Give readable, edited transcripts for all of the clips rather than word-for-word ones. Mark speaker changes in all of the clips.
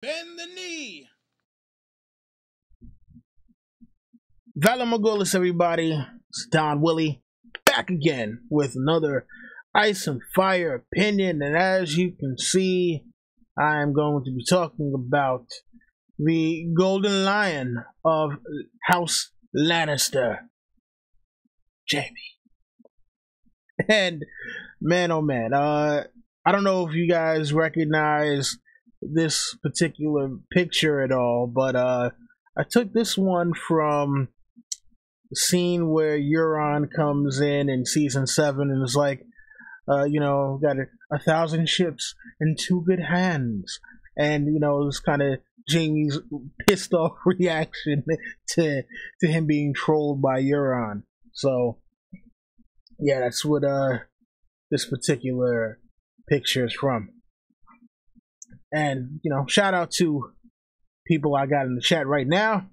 Speaker 1: Bend the knee.
Speaker 2: Valamogolis, everybody. It's Don Willie back again with another Ice and Fire opinion. And as you can see, I am going to be talking about the Golden Lion of House Lannister, Jaime. And man, oh man, I don't know if you guys recognize this particular picture at all, but I took this one from the scene where Euron comes in season 7 and is like, got 1,000 ships and 2 good hands, and it's kind of Jaime's pissed off reaction to him being trolled by Euron. So yeah, that's what this particular picture is from. And shout out to people I got in the chat right now. Of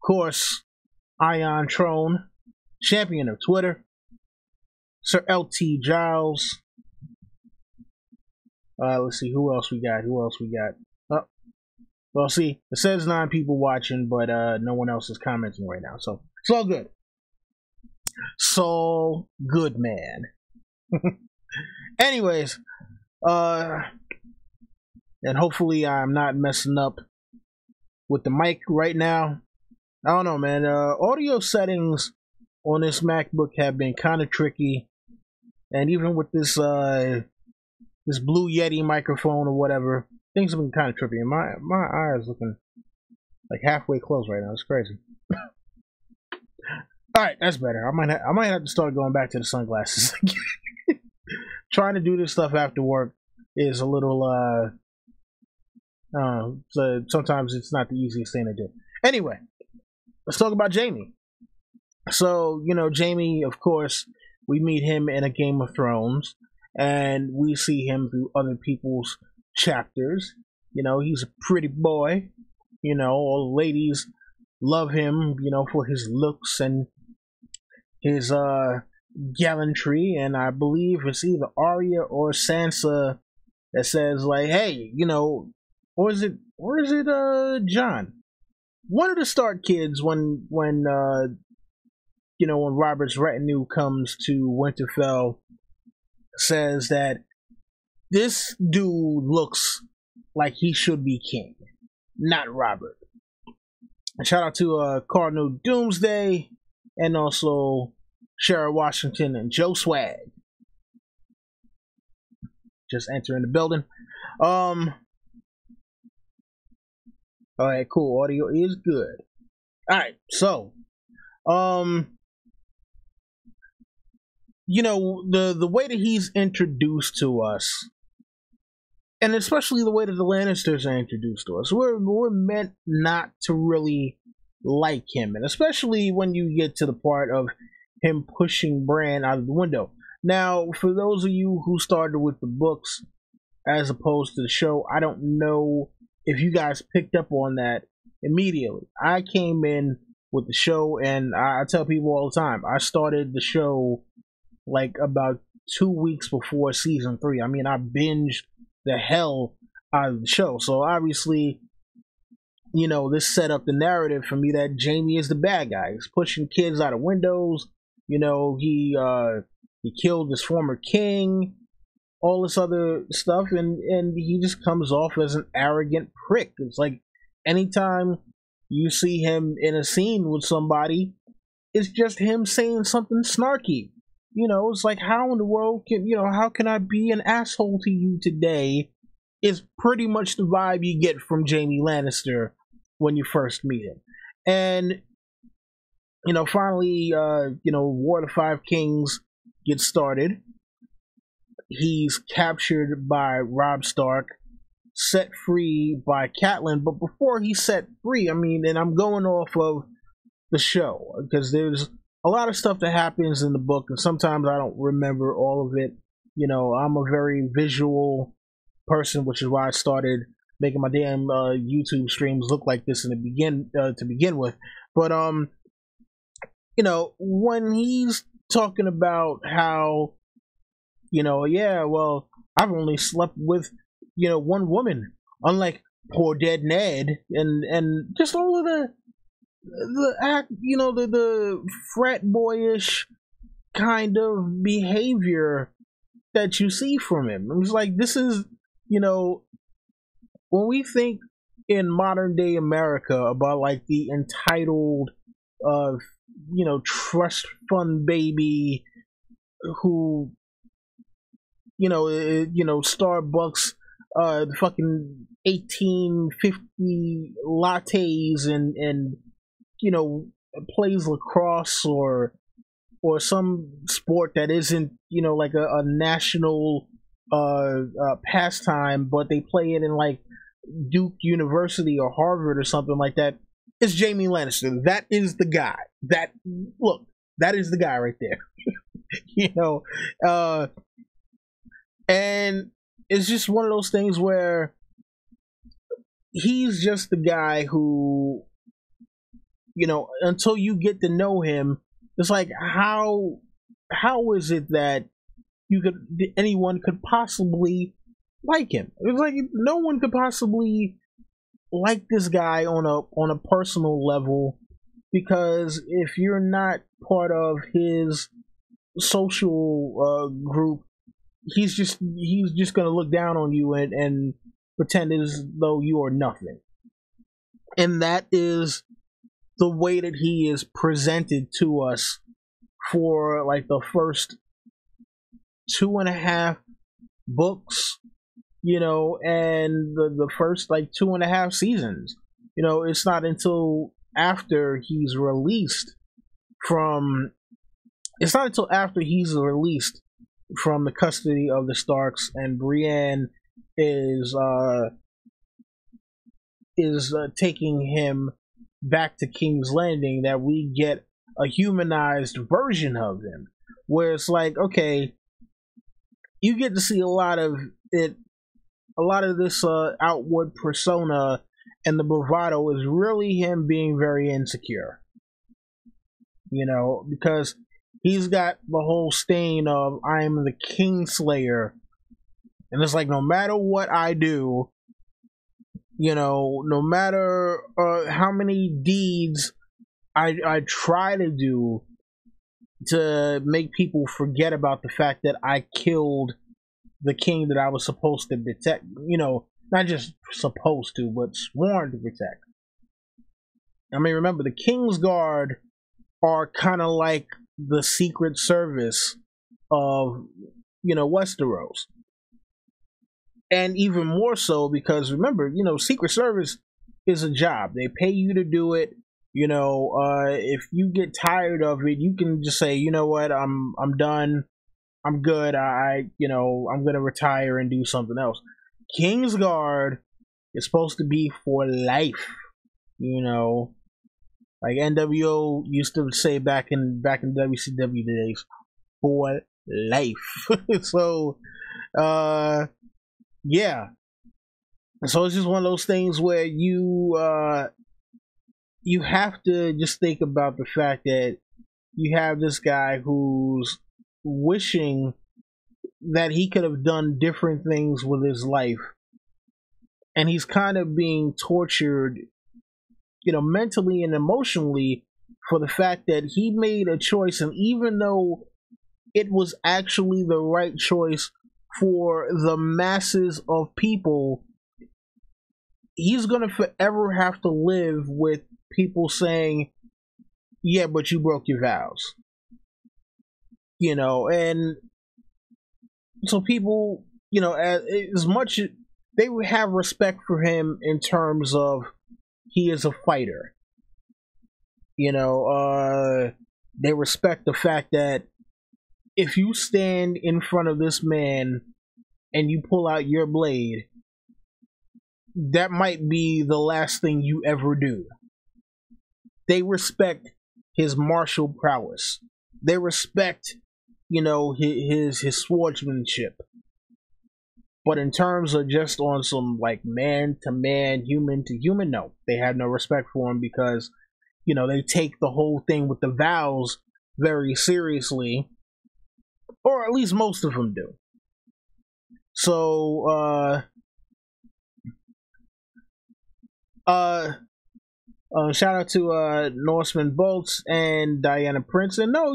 Speaker 2: course, Ion Trone, champion of Twitter, Sir LT Giles. Let's see who else we got. Oh, well, see, it says 9 people watching, but no one else is commenting right now, so it's all good. So good, man. Anyways, and hopefully I'm not messing up with the mic right now. I don't know, man. Audio settings on this MacBook have been kind of tricky, and even with this this Blue Yeti microphone or whatever, things have been kind of trippy. And my eye is looking like halfway closed right now. It's crazy. All right, that's better. I might have to start going back to the sunglasses. Trying to do this stuff after work is a little so sometimes it's not the easiest thing to do. Anyway, let's talk about Jaime. So, Jaime, of course, we meet him in a Game of Thrones, and we see him through other people's chapters. He's a pretty boy. All the ladies love him, for his looks and his gallantry. And I believe it's either Arya or Sansa that says, like, hey, or is it John? One of the Stark kids, when Robert's retinue comes to Winterfell, says that this dude looks like he should be king, not Robert. And shout out to Cardinal Doomsday and also Sheriff Washington and Joe Swag. Just entering the building. Alright, cool. Audio is good. Alright, so the way that he's introduced to us, and especially the way that the Lannisters are introduced to us, we're meant not to really like him, and especially when you get to the part of him pushing Bran out of the window. Now, for those of you who started with the books as opposed to the show, I don't know if you guys picked up on that immediately. I came in with the show, and I tell people all the time, I started the show like about 2 weeks before season 3. I mean, I binged the hell out of the show. So obviously, this set up the narrative for me that Jaime is the bad guy. He's pushing kids out of windows. He killed his former king, all this other stuff, and he just comes off as an arrogant prick. It's like anytime you see him in a scene with somebody, it's just him saying something snarky. It's like, how in the world how can I be an asshole to you today? Is pretty much the vibe you get from Jaime Lannister when you first meet him. And finally, War of the Five Kings gets started. He's captured by Robb Stark, set free by Catelyn. But before he's set free, and I'm going off of the show, because there's a lot of stuff that happens in the book, and sometimes I don't remember all of it. I'm a very visual person, which is why I started making my damn YouTube streams look like this to begin with. But when he's talking about how yeah, well, I've only slept with one woman, unlike poor dead Ned, and just all of the act, the frat boyish kind of behavior that you see from him. It's like, this is, when we think in modern day America about like the entitled, uh, trust fund baby who, Starbucks, fucking 1850 lattes and plays lacrosse or some sport that isn't like a national pastime, but they play it in like Duke University or Harvard or something like that. It's Jaime Lannister. That is the guy. That is the guy right there. And it's just one of those things where he's just the guy who, until you get to know him, it's like, how is it that anyone could possibly like him? It's like no one could possibly like this guy on a personal level, because if you're not part of his social group, he's just gonna look down on you and pretend as though you are nothing. And that is the way that he is presented to us for like the first 2.5 books, and the first like 2.5 seasons. It's not until after he's released from the custody of the Starks, and Brienne is taking him back to King's Landing, that we get a humanized version of him, where it's like, okay, you get to see a lot of this outward persona, and the bravado is really him being very insecure, because he's got the whole stain of, I am the Kingslayer, and it's like, no matter what I do, no matter how many deeds I try to do to make people forget about the fact that I killed the king that I was supposed to protect, not just supposed to, but sworn to protect. I mean, remember, the King's Guard are kind of like the Secret Service of, Westeros. And even more so because, remember, Secret Service is a job. They pay you to do it. If you get tired of it, you can just say, you know what, I'm done. I'm good. I'm gonna retire and do something else. Kingsguard is supposed to be for life. Like NWO used to say back in WCW days, for life. So, yeah. So it's just one of those things where you have to just think about the fact that you have this guy who's wishing that he could have done different things with his life, and he's kind of being tortured, mentally and emotionally, for the fact that he made a choice, and even though it was actually the right choice for the masses of people, he's gonna forever have to live with people saying, yeah, but you broke your vows. And so people, as much they would have respect for him in terms of he is a fighter. They respect the fact that if you stand in front of this man and you pull out your blade, that might be the last thing you ever do. They respect his martial prowess. They respect, his swordsmanship. But in terms of just on some like man to man, human to human, no, they have no respect for him, because they take the whole thing with the vows very seriously, or at least most of them do. So Uh, Shout out to Norseman Bolts and Diana Prince. And no,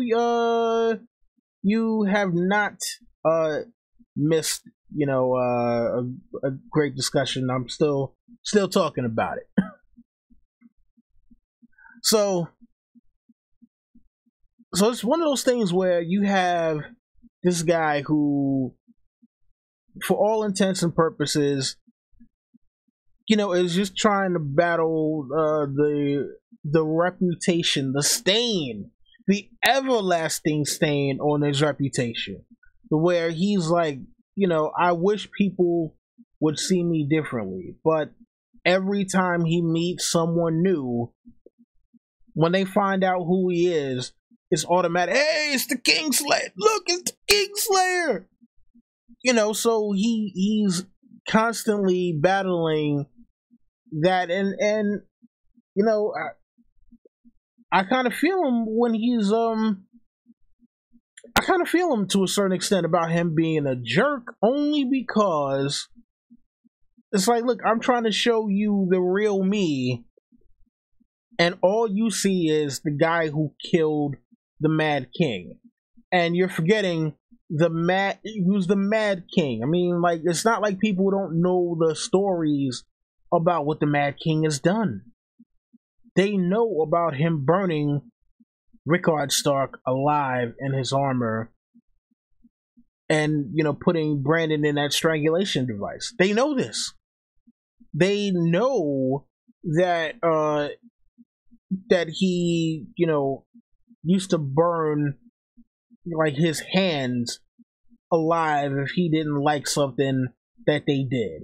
Speaker 2: you have not missed, a great discussion. I'm still talking about it. So it's one of those things where you have this guy who, for all intents and purposes, is just trying to battle the reputation, the stain, the everlasting stain on his reputation, where he's like, I wish people would see me differently, but every time he meets someone new, when they find out who he is, it's automatic. Hey, it's the Kingslayer! Look, it's the Kingslayer! So he's constantly battling that, and I kind of feel him when he's I kind of feel him to a certain extent about him being a jerk, only because it's like, look, I'm trying to show you the real me, and all you see is the guy who killed the Mad King, and you're forgetting who's the Mad King. I mean, like, it's not like people don't know the stories about what the Mad King has done. They know about him burning Rickard Stark alive in his armor and, putting Brandon in that strangulation device. They know this. They know that that he, used to burn like his hands alive if he didn't like something that they did.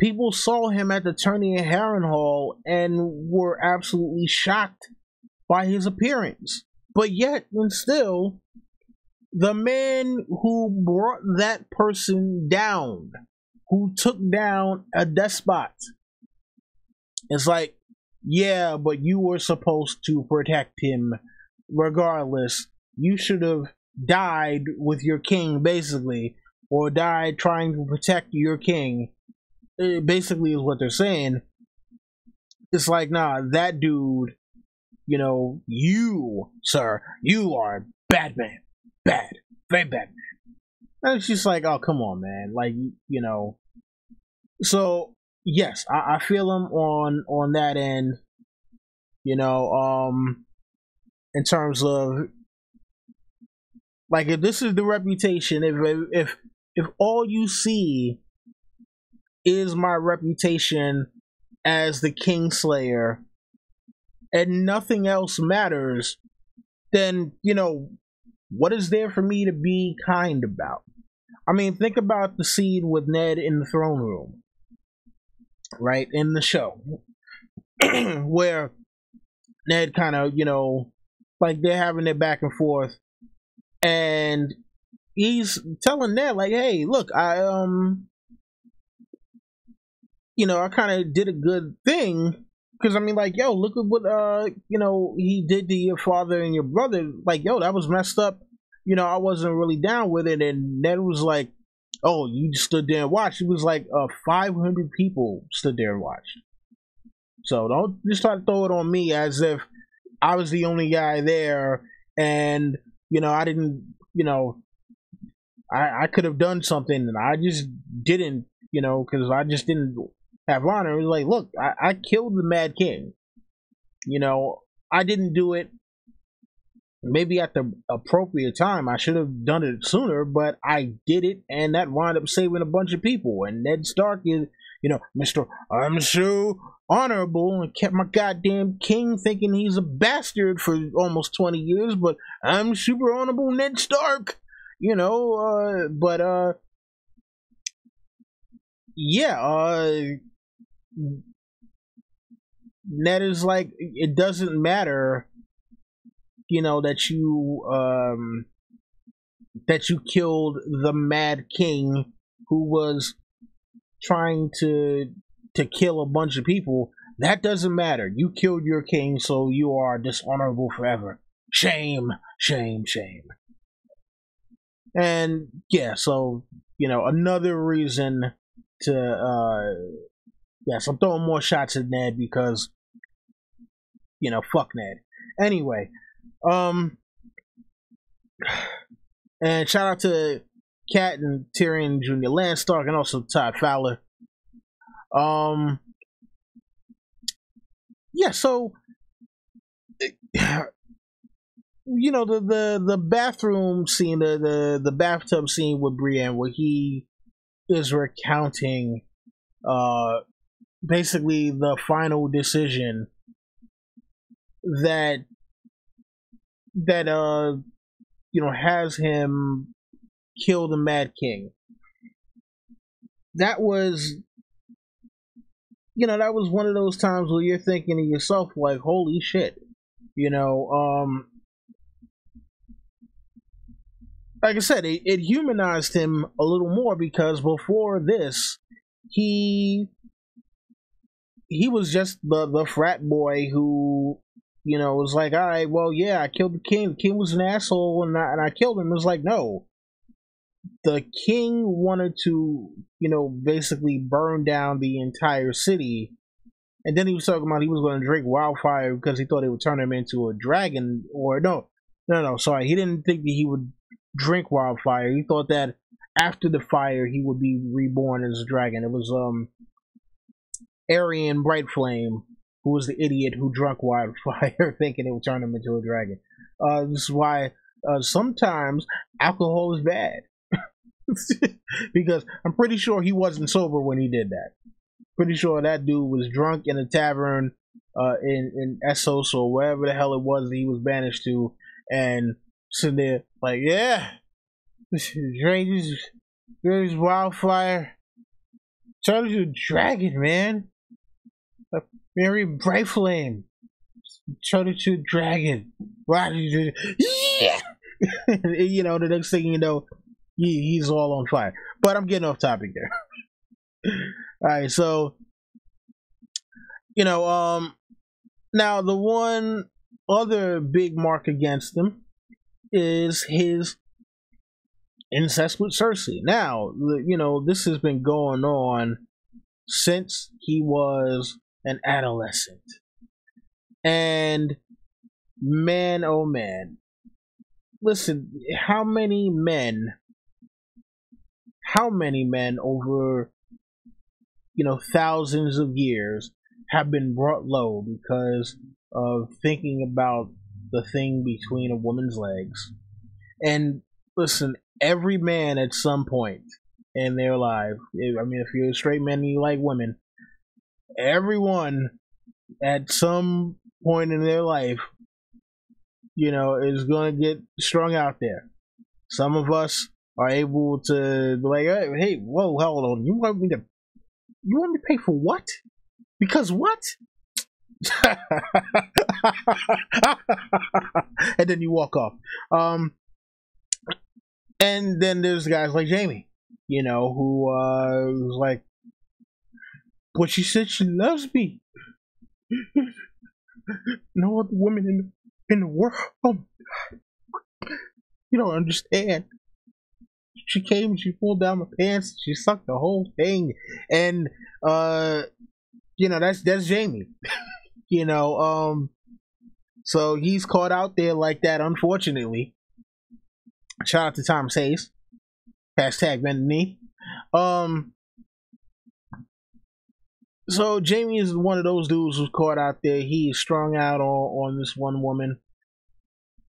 Speaker 2: People saw him at the tourney in Harrenhal and were absolutely shocked by his appearance. But yet, and still, the man who brought that person down, who took down a despot, is like, yeah, but you were supposed to protect him regardless. You should have died with your king, basically, or died trying to protect your king. It basically is what they're saying. It's like, nah, that dude, you, sir, you are bad man. Bad. Very bad man. And it's just like, oh, come on, man. Like, So, yes, I feel him on that end, in terms of, like, if this is the reputation, if all you see is my reputation as the Kingslayer and nothing else matters, then, what is there for me to be kind about? I mean, think about the scene with Ned in the throne room, right, in the show, where Ned kind of, like, they're having their back and forth, and he's telling Ned, like, hey, look, I kind of did a good thing, because, I mean, like, yo, look at what, he did to your father and your brother. Like, yo, that was messed up. I wasn't really down with it. And Ned was like, oh, you stood there and watched. It was like 500 people stood there and watched. So don't just try to throw it on me as if I was the only guy there and, I didn't, I could have done something and I just didn't, because I just didn't have honor. It was like, look, I killed the Mad King. I didn't do it maybe at the appropriate time. I should have done it sooner, but I did it, and that wound up saving a bunch of people. And Ned Stark is, Mr. I'm so honorable and kept my goddamn king, thinking he's a bastard for almost 20 years, but I'm super honorable Ned Stark, but yeah, Ned is like, it doesn't matter, that you killed the Mad King who was trying to kill a bunch of people. That doesn't matter. You killed your king, so you are dishonorable forever. Shame, shame, shame. And yeah, so another reason Yes, I'm throwing more shots at Ned because fuck Ned. Anyway, um, and shout out to Cat and Tyrion Jr. Landstark and also Todd Fowler. Yeah, so the bathroom scene, the bathtub scene with Brienne, where he is recounting basically the final decision that has him kill the Mad King. That was that was one of those times where you're thinking to yourself like, holy shit, like I said, it humanized him a little more because before this, he was just the frat boy who was like, all right, well, yeah, I killed the king. The king was an asshole, and I killed him. It was like, no, the king wanted to basically burn down the entire city, and then he was talking about he was going to drink wildfire because he thought it would turn him into a dragon. Or no, sorry, he didn't think that he would drink wildfire. He thought that after the fire he would be reborn as a dragon. It was Aryan Brightflame, who was the idiot who drank wildfire thinking it would turn him into a dragon. This is why sometimes alcohol is bad. Because I'm pretty sure he wasn't sober when he did that. Pretty sure that dude was drunk in a tavern in Essos or wherever the hell it was that he was banished to, and sitting there like, yeah, drink this wildfire, turn into a dragon, man. A very bright flame, turn into a dragon. Yeah. The next thing you know, he's all on fire. But I'm getting off topic there. All right, so now the one other big mark against him is his incest with Cersei. Now, this has been going on since he was an adolescent. And man, oh man, listen, how many men over thousands of years have been brought low because of thinking about the thing between a woman's legs. And listen, every man at some point in their life, if you're a straight man and you like women, everyone at some point in their life is going to get strung out there. Some of us are able to be like, hey, whoa, hold on, you want me to pay for what? Because what? And then you walk off. And then there's guys like Jaime, who's like, but she said she loves me. No other woman in the world. You don't understand. She came, she pulled down my pants, she sucked the whole thing, and that's Jaime. So he's caught out there like that, unfortunately. Shout out to Thomas Hayes. Hashtag bend the knee. So Jaime is one of those dudes who's caught out there. He is strung out on this one woman,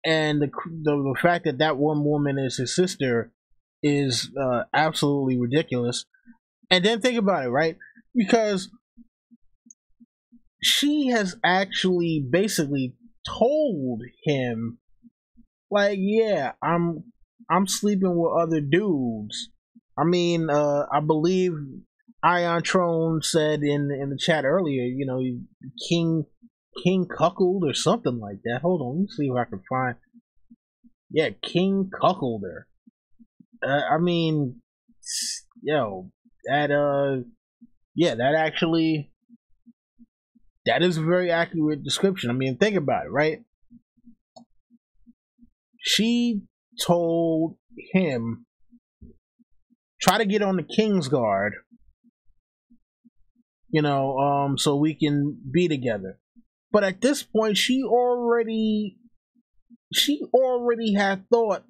Speaker 2: and the fact that one woman is his sister is absolutely ridiculous. And then think about it, right? Because she has actually basically told him, like, yeah, I'm sleeping with other dudes. I mean, I believe Ion Trone said in the chat earlier, King cuckold or something like that. Hold on, let me see if I can find. Yeah, King cuckolder. I mean, that is a very accurate description. I mean, think about it, right? She told him, try to get on the King's Guard so we can be together. But at this point, she already had thought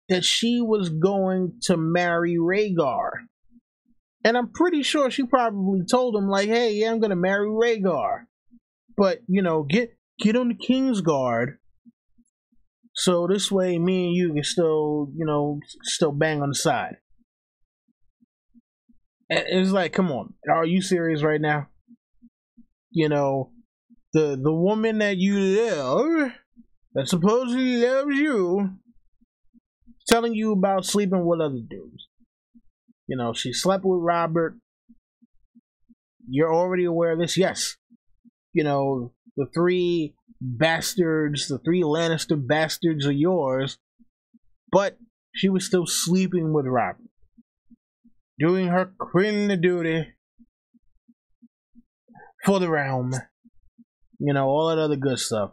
Speaker 2: that she was going to marry Rhaegar. And I'm pretty sure she probably told him, like, hey, yeah, I'm gonna marry Rhaegar. But, get on the King's Guard. So this way me and you can still bang on the side. And it's like, come on, are you serious right now? The woman that you love, that supposedly loves you, telling you about sleeping with other dudes. She slept with Robert. You're already aware of this. Yes. The three bastards, the three Lannister bastards are yours. But she was still sleeping with Robert. Doing her queen duty for the realm. All that other good stuff.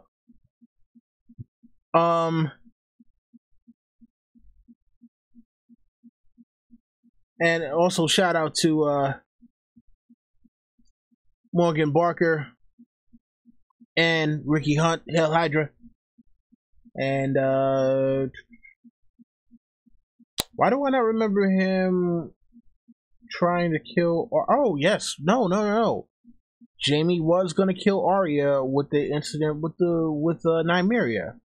Speaker 2: And also shout out to Morgan Barker and Ricky Hunt, Hell Hydra. And why do I not remember him trying to kill? Oh yes, no. Jaime was gonna kill Arya with the incident with Nymeria.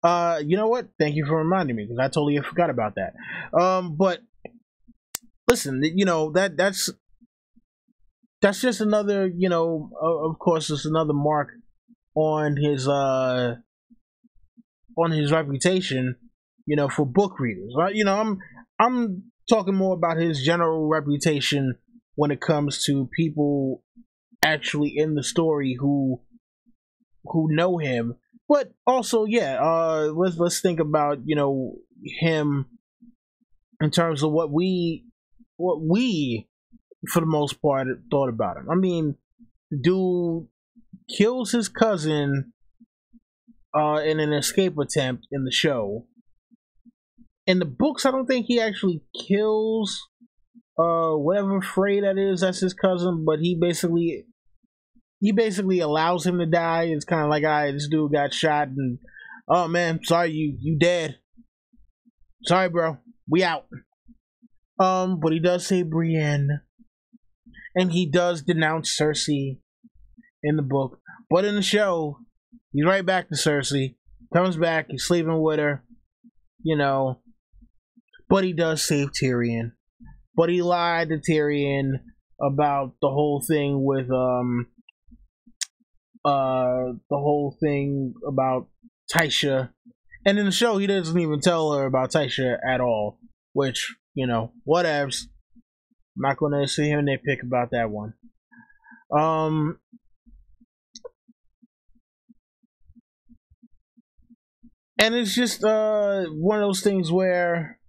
Speaker 2: You know what? Thank you for reminding me, because I totally forgot about that. But listen, that's just another, of course, it's another mark on his reputation, for book readers, right? I'm talking more about his general reputation when it comes to people actually in the story who know him. But also, let's think about him in terms of what we for the most part thought about him. I mean, the dude kills his cousin in an escape attempt in the show. In the books, I don't think he actually kills whatever Frey that is. That's his cousin, but he basically allows him to die. It's kind of like, all right, this dude got shot, and oh man, sorry, you dead. Sorry, bro, we out. But he does say Brienne, and he does denounce Cersei in the book. But in the show, he's right back to Cersei. Comes back, he's sleeping with her, But he does save Tyrion. But he lied to Tyrion about the whole thing with about Tysha. And in the show, he doesn't even tell her about Tysha at all. Which, whatevs. I'm not gonna sit here and nitpick about that one. And it's just one of those things where,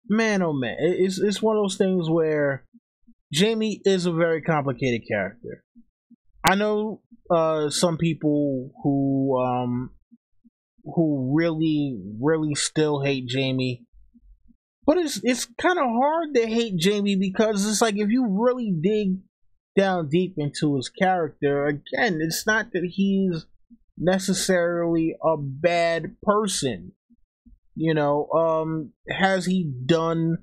Speaker 2: man, oh man, it's one of those things where Jaime is a very complicated character. I know some people who really still hate Jaime, but it's kind of hard to hate Jaime, because it's like, if you really dig down deep into his character, again, it's not that he's necessarily a bad person. Has he done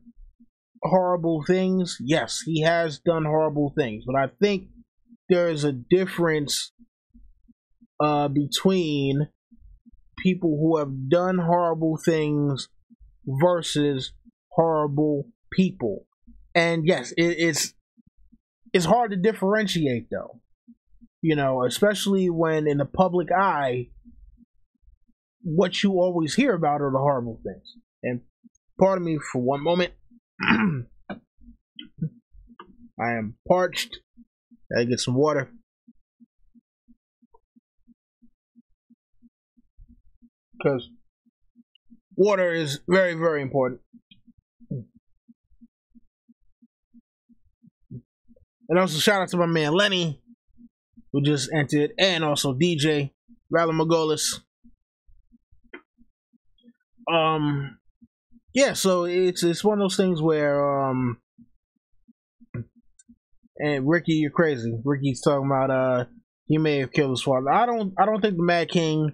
Speaker 2: horrible things? Yes, he has done horrible things, but I think there is a difference between people who have done horrible things versus horrible people. And yes, it's hard to differentiate, though. Especially when in the public eye, what you always hear about are the horrible things. And pardon me for one moment. I am parched. Gotta get some water. Because water is very, very important. And also shout out to my man Lenny, who just entered, and also DJ Ralamogolis. Yeah, so it's one of those things where And Ricky, you're crazy. Ricky's talking about he may have killed his father. I don't think the Mad King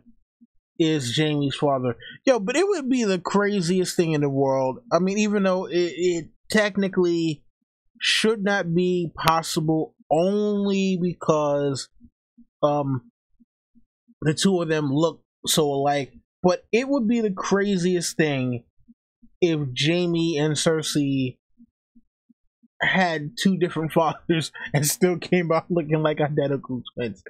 Speaker 2: is Jaime's father. Yo, but it would be the craziest thing in the world. I mean, even though it technically should not be possible, only because the two of them look so alike. But it would be the craziest thing if Jaime and Cersei had two different fathers and still came out looking like identical twins.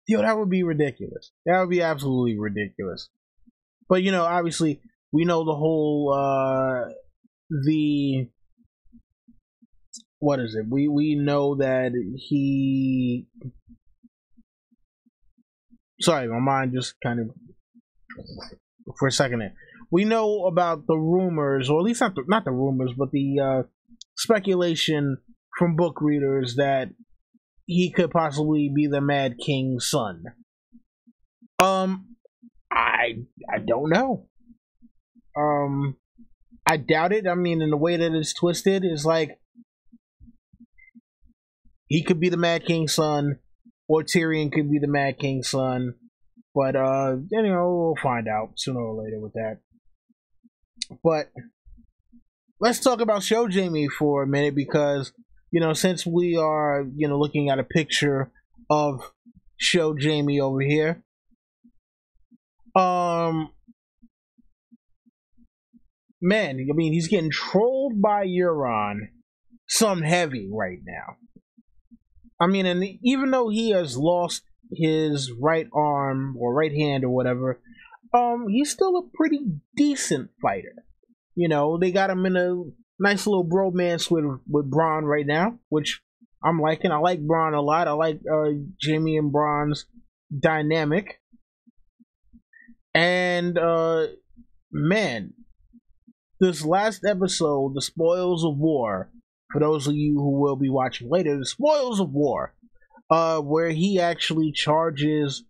Speaker 2: Yo, that would be ridiculous. That would be absolutely ridiculous. But you know, obviously, we know the whole the what is it? We know that he. Sorry, my mind just kind of for a second there. We know about the rumors, or at least not the rumors, but the speculation from book readers that he could possibly be the Mad King's son. I don't know. I doubt it. I mean, in the way that it's twisted, it's like he could be the Mad King's son, or Tyrion could be the Mad King's son. But you know, we'll find out sooner or later with that. But let's talk about Show Jaime for a minute, because you know, since we are looking at a picture of Show Jaime over here, man, I mean, he's getting trolled by Euron some heavy right now. I mean, and even though he has lost his right arm or right hand or whatever, he's still a pretty decent fighter. You know, they got him in a nice little bromance with Bronn right now, which I'm liking. I like Bronn a lot. I like Jaime and Bronn's dynamic. And man, this last episode, The Spoils of War, for those of you who will be watching later, The Spoils of War, where he actually charges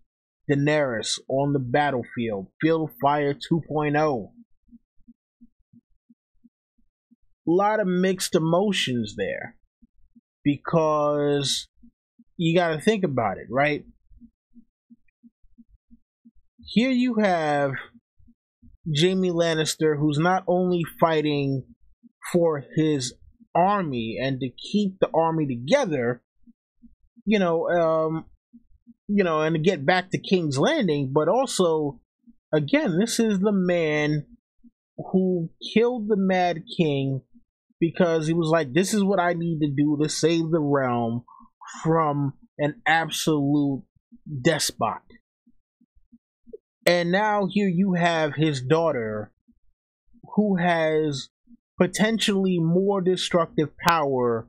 Speaker 2: Daenerys on the battlefield, Field of Fire 2.0. A lot of mixed emotions there, because you got to think about it, right? Here you have Jaime Lannister, who's not only fighting for his army and to keep the army together, and to get back to King's Landing, but also, again, this is the man who killed the Mad King because he was like, this is what I need to do to save the realm from an absolute despot. And now here you have his daughter, who has potentially more destructive power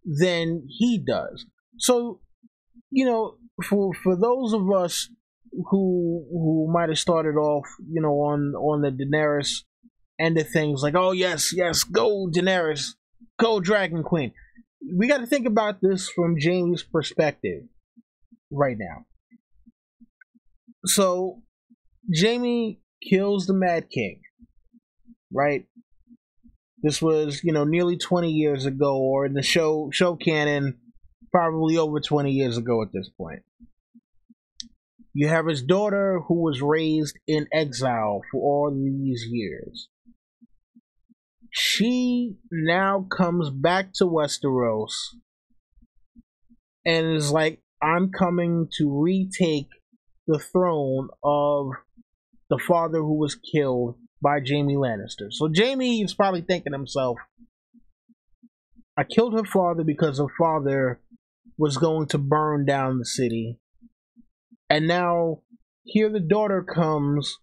Speaker 2: than he does. So, for those of us who might have started off, on the Daenerys end of things, like, oh yes, go Daenerys, go Dragon Queen. We got to think about this from Jaime's perspective right now. So Jaime kills the Mad King, right? This was, nearly 20 years ago, or in the show canon, probably over 20 years ago at this point. You have his daughter, who was raised in exile for all these years. She now comes back to Westeros and is like, I'm coming to retake the throne of the father who was killed by Jaime Lannister. So Jaime is probably thinking to himself, I killed her father because her father was going to burn down the city. And now here the daughter comes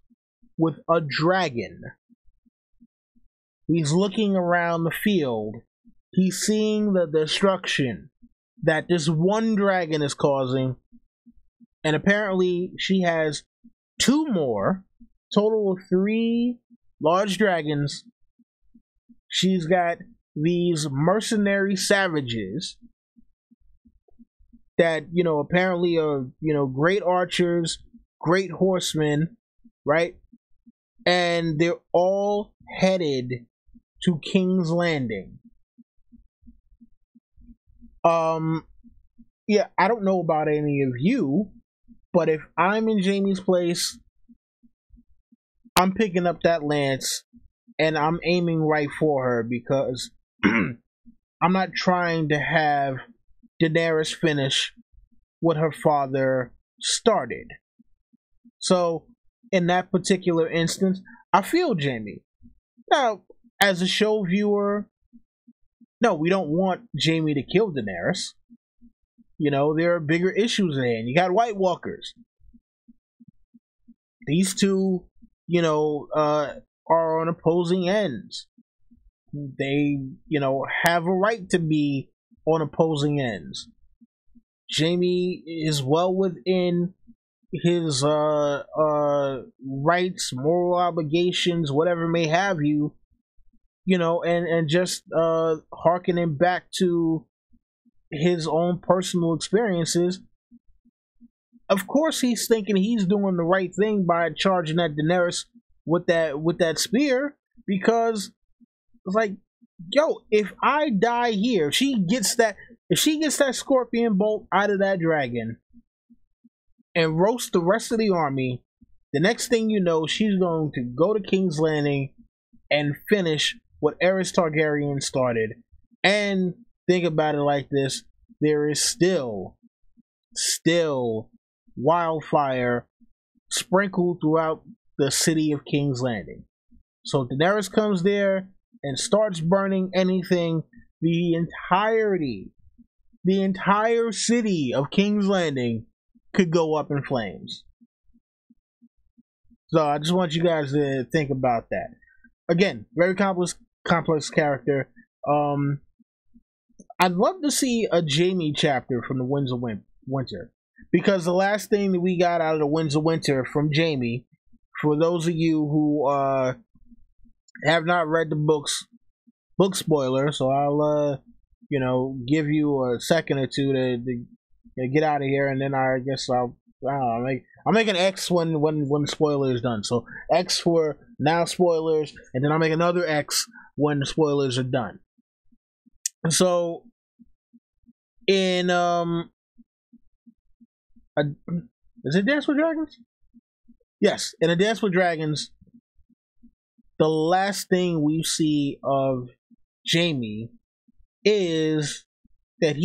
Speaker 2: with a dragon. He's looking around the field. He's seeing the destruction that this one dragon is causing. And apparently she has two more, total of 3 large dragons. She's got these mercenary savages that, apparently are, great archers, great horsemen, right? And they're all headed to King's Landing. Um, yeah, I don't know about any of you, but if I'm in Jamie's place, I'm picking up that lance and I'm aiming right for her because I'm not trying to have Daenerys finish what her father started. So, in that particular instance, I feel Jamie. Now, as a show viewer, no, we don't want Jamie to kill Daenerys. You know, there are bigger issues at hand. You got White Walkers. These two, are on opposing ends. They, have a right to be on opposing ends. Jamie is well within his rights, moral obligations, whatever may have you, and just harkening back to his own personal experiences. Of course, he's thinking he's doing the right thing by charging at Daenerys with that spear, because it's like, yo, if I die here, if she gets that scorpion bolt out of that dragon and roast the rest of the army, the next thing you know, she's going to go to King's Landing and finish what Aerys Targaryen started. And think about it like this: there is still wildfire sprinkled throughout the city of King's Landing. So Daenerys comes there and starts burning anything, the entire city of King's Landing could go up in flames. So I just want you guys to think about that. Again, very complex character. I'd love to see a Jaime chapter from the Winds of Winter, because the last thing that we got out of the Winds of Winter from Jaime, for those of you who have not read the book spoiler, so I'll give you a second or two to get out of here, and then I guess I'll make an X when the spoiler is done. So X for now spoilers, and then I'll make another X when the spoilers are done. And so in is it Dance with Dragons? Yes, in A Dance with Dragons, the last thing we see of Jaime is that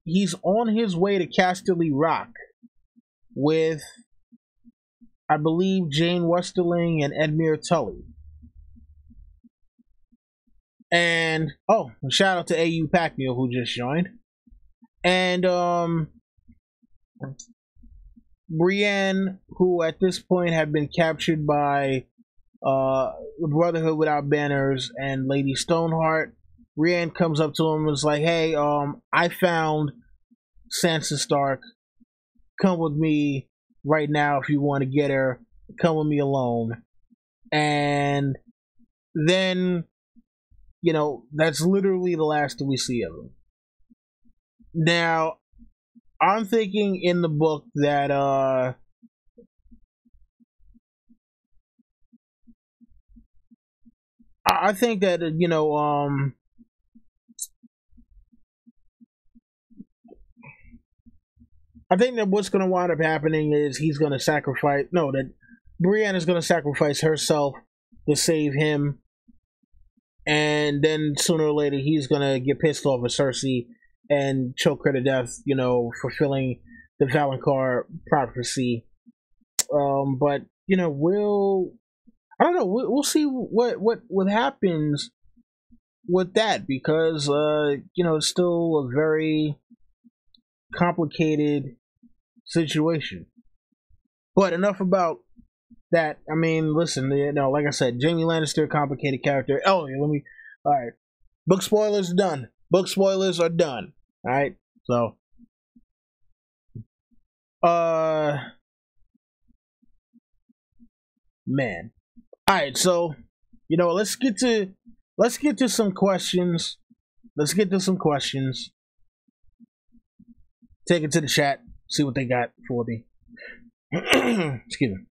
Speaker 2: he's on his way to Casterly Rock with, I believe, Jane Westerling and Edmure Tully. And shout out to AU Pacmeal who just joined. And Brienne, who at this point had been captured by the Brotherhood Without Banners and Lady Stoneheart. Brienne comes up to him and is like, "Hey, I found Sansa Stark. Come with me right now if you want to get her. Come with me alone." And then, that's literally the last that we see of him. Now, I'm thinking in the book that I think that I think that what's going to wind up happening is he's going to that Brienne is going to sacrifice herself to save him, and then sooner or later he's going to get pissed off at Cersei and choke her to death, fulfilling the Valonqar prophecy. But I don't know. We'll see what happens with that, because it's still a very complicated situation. But enough about that. I mean, listen, like I said, Jaime Lannister, complicated character. All right. Book spoilers done. Book spoilers are done. All right. So, man. All right. So, let's get to some questions. Take it to the chat. See what they got for me. Excuse me.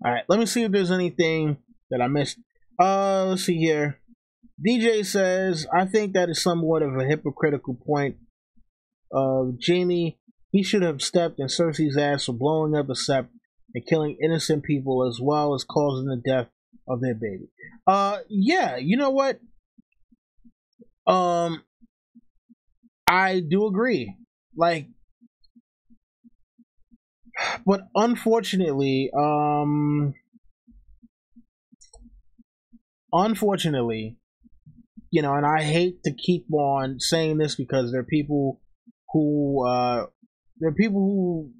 Speaker 2: Alright, let me see if there's anything that I missed. Let's see here. DJ says, I think that is somewhat of a hypocritical point of Jaime. He should have stepped in Cersei's ass for blowing up the Sept and killing innocent people as well as causing the death of their baby. Yeah, you know what? I do agree. Like, but unfortunately, you know, and I hate to keep on saying this because there are people who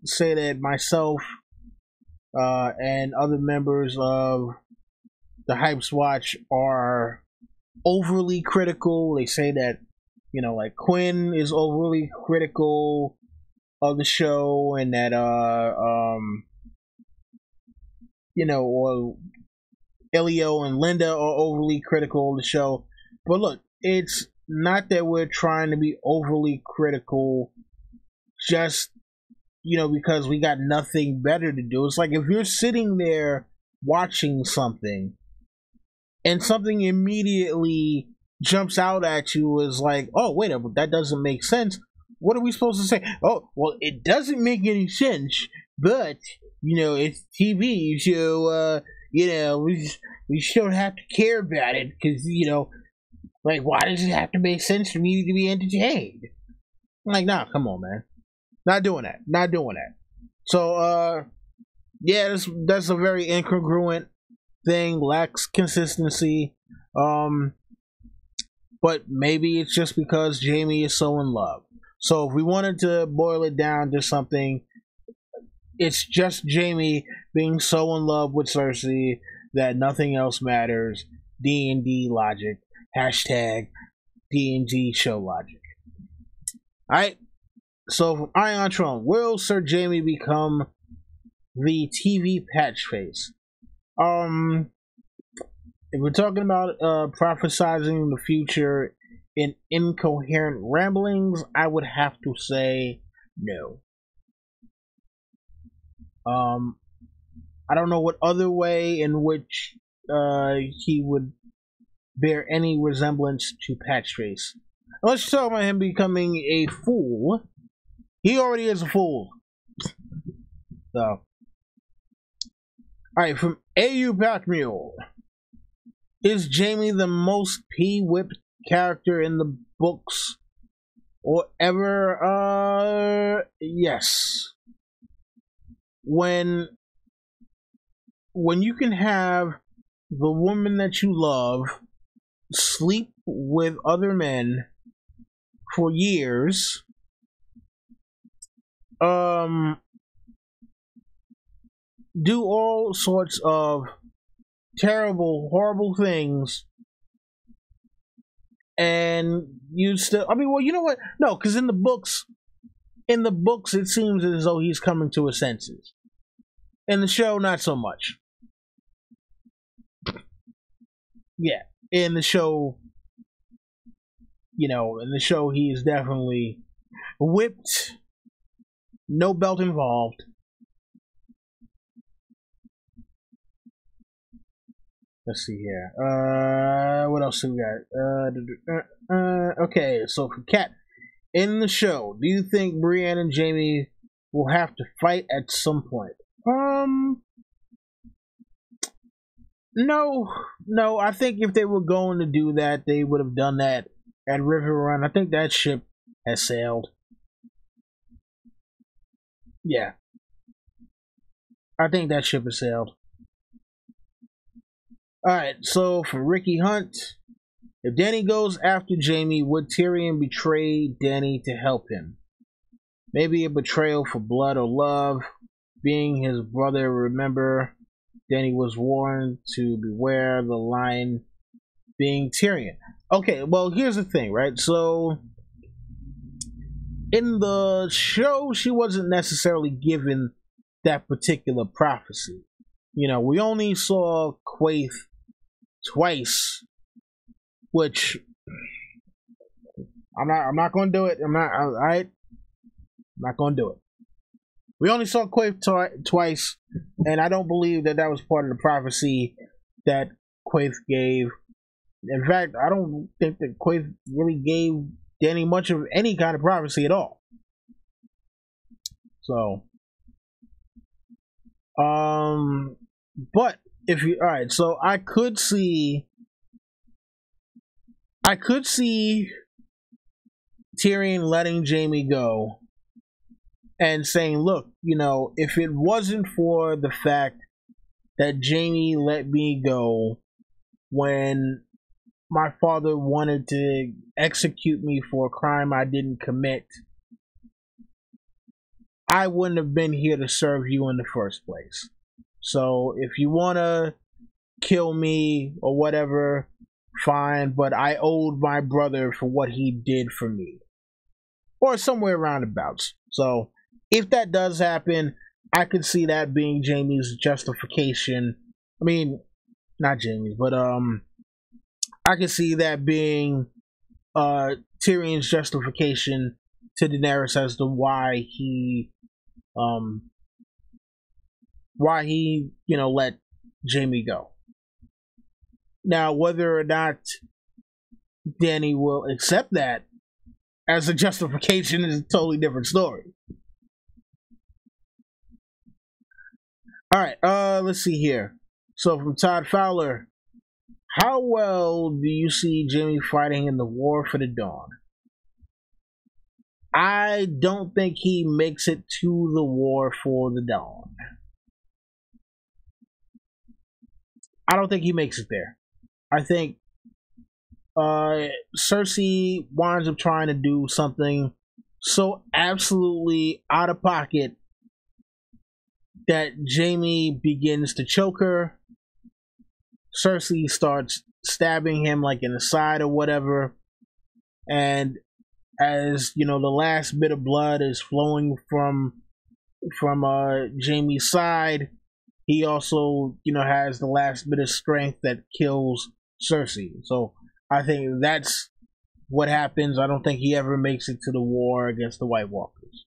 Speaker 2: say that myself and other members of the Hypes Watch are overly critical. They say that, you know, like Quinn is overly critical of the show, and that you know, or Elio and Linda are overly critical of the show. But look, it's not that we're trying to be overly critical just, you know, because we got nothing better to do. It's like if you're sitting there watching something and something immediately jumps out at you is like, oh, wait a minute, that doesn't make sense. What are we supposed to say? Oh, well, it doesn't make any sense, but, you know, it's TV, so, you know, we don't have to care about it because, you know, like, why does it have to make sense for me to be entertained? I'm like, nah, come on, man. Not doing that. Not doing that. So, yeah, that's a very incongruent thing, lacks consistency. But maybe it's just because Jaime is so in love. So if we wanted to boil it down to something, it's just Jaime being so in love with Cersei that nothing else matters. D&D logic. Hashtag D&D show logic. Alright. So from Ion Tron, will Sir Jaime become the TV patch face? If we're talking about prophesizing the future in incoherent ramblings, I would have to say no. I don't know what other way in which he would bear any resemblance to Patchface. Let's talk about him becoming a fool. He already is a fool. So, alright, from AU Packmule. Is Jaime the most P-whipped character in the books or ever? Yes. When you can have the woman that you love sleep with other men for years, do all sorts of terrible, horrible things, and you still, I mean, well, you know what? No, because in the books, it seems as though he's coming to his senses. In the show, not so much. Yeah, in the show, you know, he is definitely whipped, no belt involved. Let's see here. What else do we got? Okay, so for Kat, in the show, do you think Brienne and Jaime will have to fight at some point? No. I think if they were going to do that, they would have done that at River Run. I think that ship has sailed. Yeah. I think that ship has sailed. Alright, so for Ricky Hunt, if Dany goes after Jaime, would Tyrion betray Dany to help him? Maybe a betrayal for blood or love, being his brother. Remember, Dany was warned to beware the Lion, being Tyrion. Okay, well, here's the thing, right? So, in the show, she wasn't necessarily given that particular prophecy. You know, we only saw Quaithe twice, which I'm not going to do it. I'm not. All right, I'm not going to do it. We only saw Quaithe twice, and I don't believe that that was part of the prophecy that Quaithe gave. In fact, I don't think that Quaithe really gave Danny much of any kind of prophecy at all. So, but if you, all right, so I could see Tyrion letting Jaime go and saying, look, you know, if it wasn't for the fact that Jaime let me go when my father wanted to execute me for a crime I didn't commit, I wouldn't have been here to serve you in the first place. So if you want to kill me or whatever, fine, but I owed my brother for what he did for me. Or somewhere roundabouts. So if that does happen, I could see that being Jaime's justification. I mean, not Jaime's, but I could see that being Tyrion's justification to Daenerys as to why he let Jaime go. Now, whether or not Danny will accept that as a justification is a totally different story. All right, let's see here. So from Todd Fowler, how well do you see Jaime fighting in the War for the Dawn? I don't think he makes it to the War for the Dawn. I don't think he makes it there. I think Cersei winds up trying to do something so absolutely out of pocket that Jaime begins to choke her. Cersei starts stabbing him like in the side or whatever, and as you know, the last bit of blood is flowing from Jaime's side. He also, has the last bit of strength that kills Cersei. So I think that's what happens. I don't think he ever makes it to the war against the White Walkers.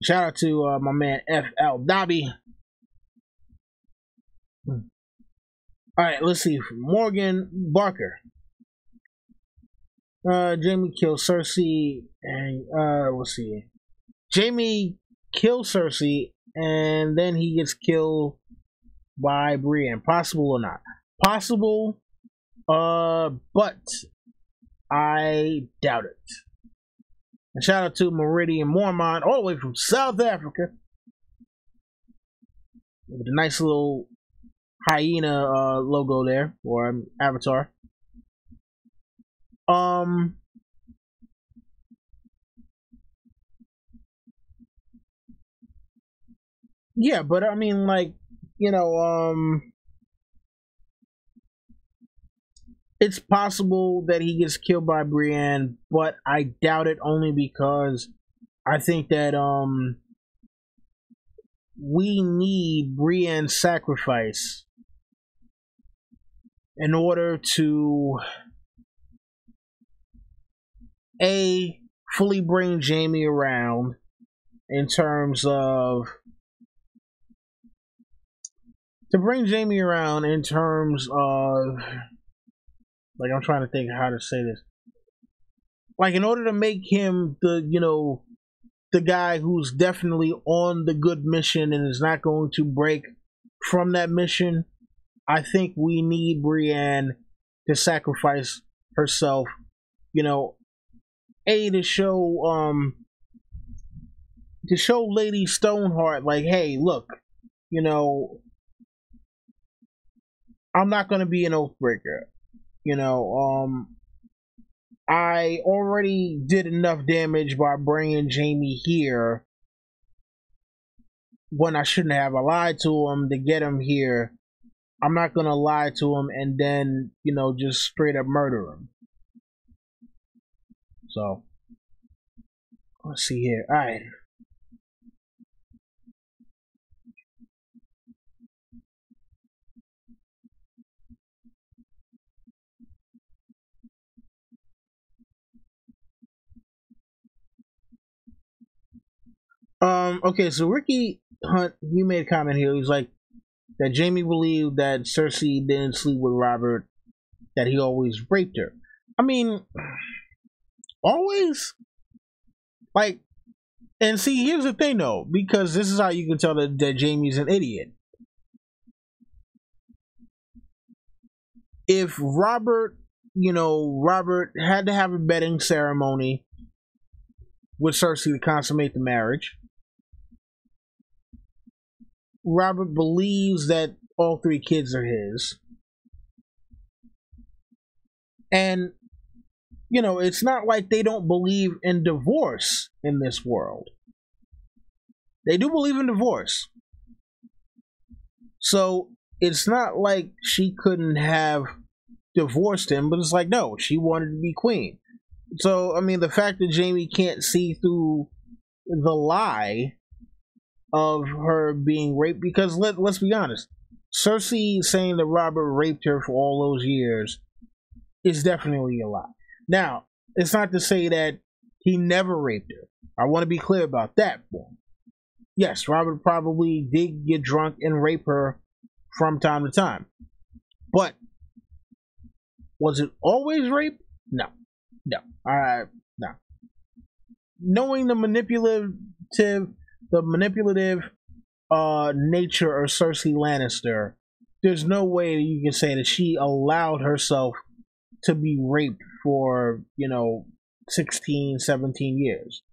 Speaker 2: Shout out to my man F.L. Dobby. All right, let's see. Morgan Barker. Jaime kills Cersei, and let's see. Jaime kills Cersei, and then he gets killed by Brienne. Possible or not? Possible, but I doubt it. And shout out to Meridian Mormont, all the way from South Africa, with a nice little hyena logo there, or avatar. Yeah, but I mean, like, it's possible that he gets killed by Brienne, but I doubt it only because I think that we need Brienne's sacrifice in order to fully bring Jaime around in terms of like, I'm trying to think how to say this. Like, in order to make him the guy who's definitely on the good mission and is not going to break from that mission, I think we need Brienne to sacrifice herself, to show Lady Stoneheart, like, hey, look, I'm not going to be an oathbreaker. I already did enough damage by bringing Jaime here when I shouldn't have. I lied to him to get him here. I'm not going to lie to him and then, just straight up murder him. So, let's see here. All right. Okay, so Ricky Hunt, he made a comment here. He was like that Jaime believed that Cersei didn't sleep with Robert, that he always raped her. I mean, always? Like, and see, here's the thing though, because this is how you can tell that Jaime's an idiot. If Robert, Robert had to have a bedding ceremony with Cersei to consummate the marriage, Robert believes that all three kids are his. And, it's not like they don't believe in divorce in this world. They do believe in divorce. So it's not like she couldn't have divorced him, but it's like, no, she wanted to be queen. So, I mean, the fact that Jaime can't see through the lie of her being raped, because let's be honest, Cersei saying that Robert raped her for all those years is definitely a lie. Now, it's not to say that he never raped her. I want to be clear about that one. Yes, Robert probably did get drunk and rape her from time to time. But was it always rape? No. No. No. Knowing the manipulative nature of Cersei Lannister, there's no way that you can say that she allowed herself to be raped for, 16, 17 years.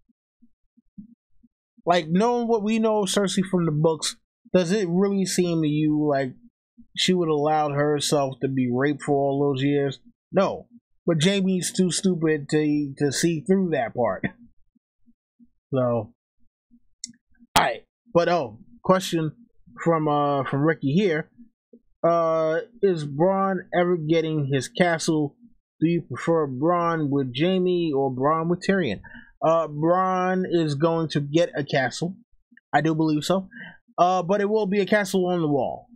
Speaker 2: Like, knowing what we know of Cersei from the books, does it really seem to you like she would have allowed herself to be raped for all those years? No. But Jaime's too stupid to see through that part. So, alright. But question from Ricky here. Is Bronn ever getting his castle? Do you prefer Bronn with Jaime or Bronn with Tyrion? Bronn is going to get a castle. I do believe so. But it will be a castle on the wall.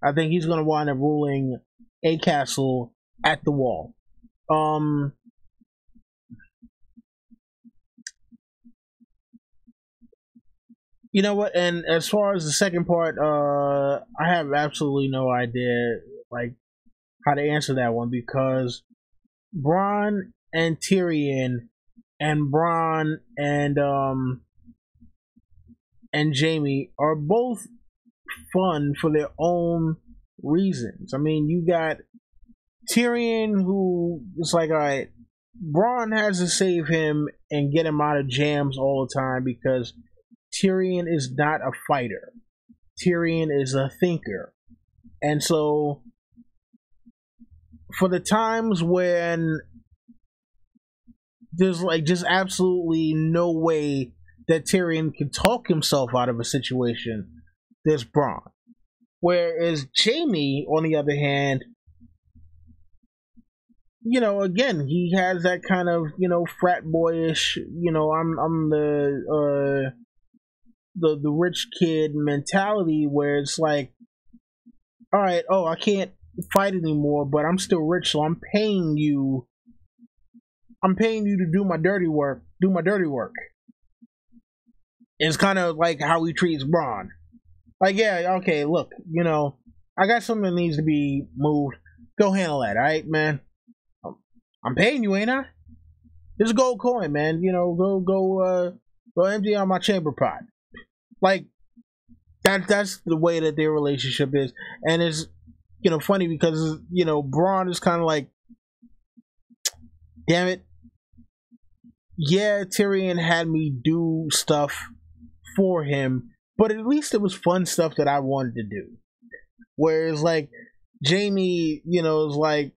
Speaker 2: I think he's going to wind up ruling a castle at the wall. You know what? And as far as the second part, I have absolutely no idea, like, how to answer that one, because Bronn and Tyrion and Bronn and Jaime are both fun for their own reasons. I mean, you got Tyrion, who is like, all right, Bronn has to save him and get him out of jams all the time because Tyrion is not a fighter. Tyrion is a thinker. And so, for the times when there's like just absolutely no way that Tyrion can talk himself out of a situation, there's Bronn. Whereas Jaime, on the other hand, again, he has that kind of, frat boyish, I'm the rich kid mentality where it's like, all right, I can't fight anymore, but I'm still rich, so I'm paying you to do my dirty work. It's kind of like how he treats Bronn. Like, yeah, okay, look, I got something that needs to be moved. Go handle that, alright, man? I'm paying you, ain't I? Here's a gold coin, man. Go empty out my chamber pot. Like, that's the way that their relationship is. And it's, funny because, Bronn is kind of like, damn it. Yeah, Tyrion had me do stuff for him, but at least it was fun stuff that I wanted to do. Whereas, like, Jaime, is like,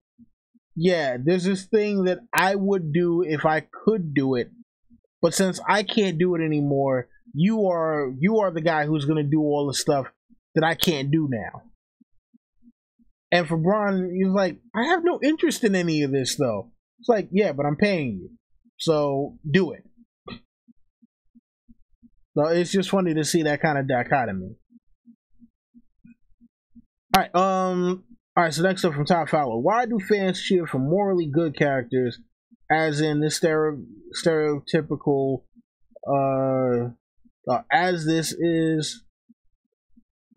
Speaker 2: yeah, there's this thing that I would do if I could do it, but since I can't do it anymore, you are the guy who's going to do all the stuff that I can't do now. And for Bronn, he's like, I have no interest in any of this, though. It's like, yeah, but I'm paying you, so do it. So it's just funny to see that kind of dichotomy. Alright, so next up from Top Follow. Why do fans cheer for morally good characters, as in this stereotypical as this is,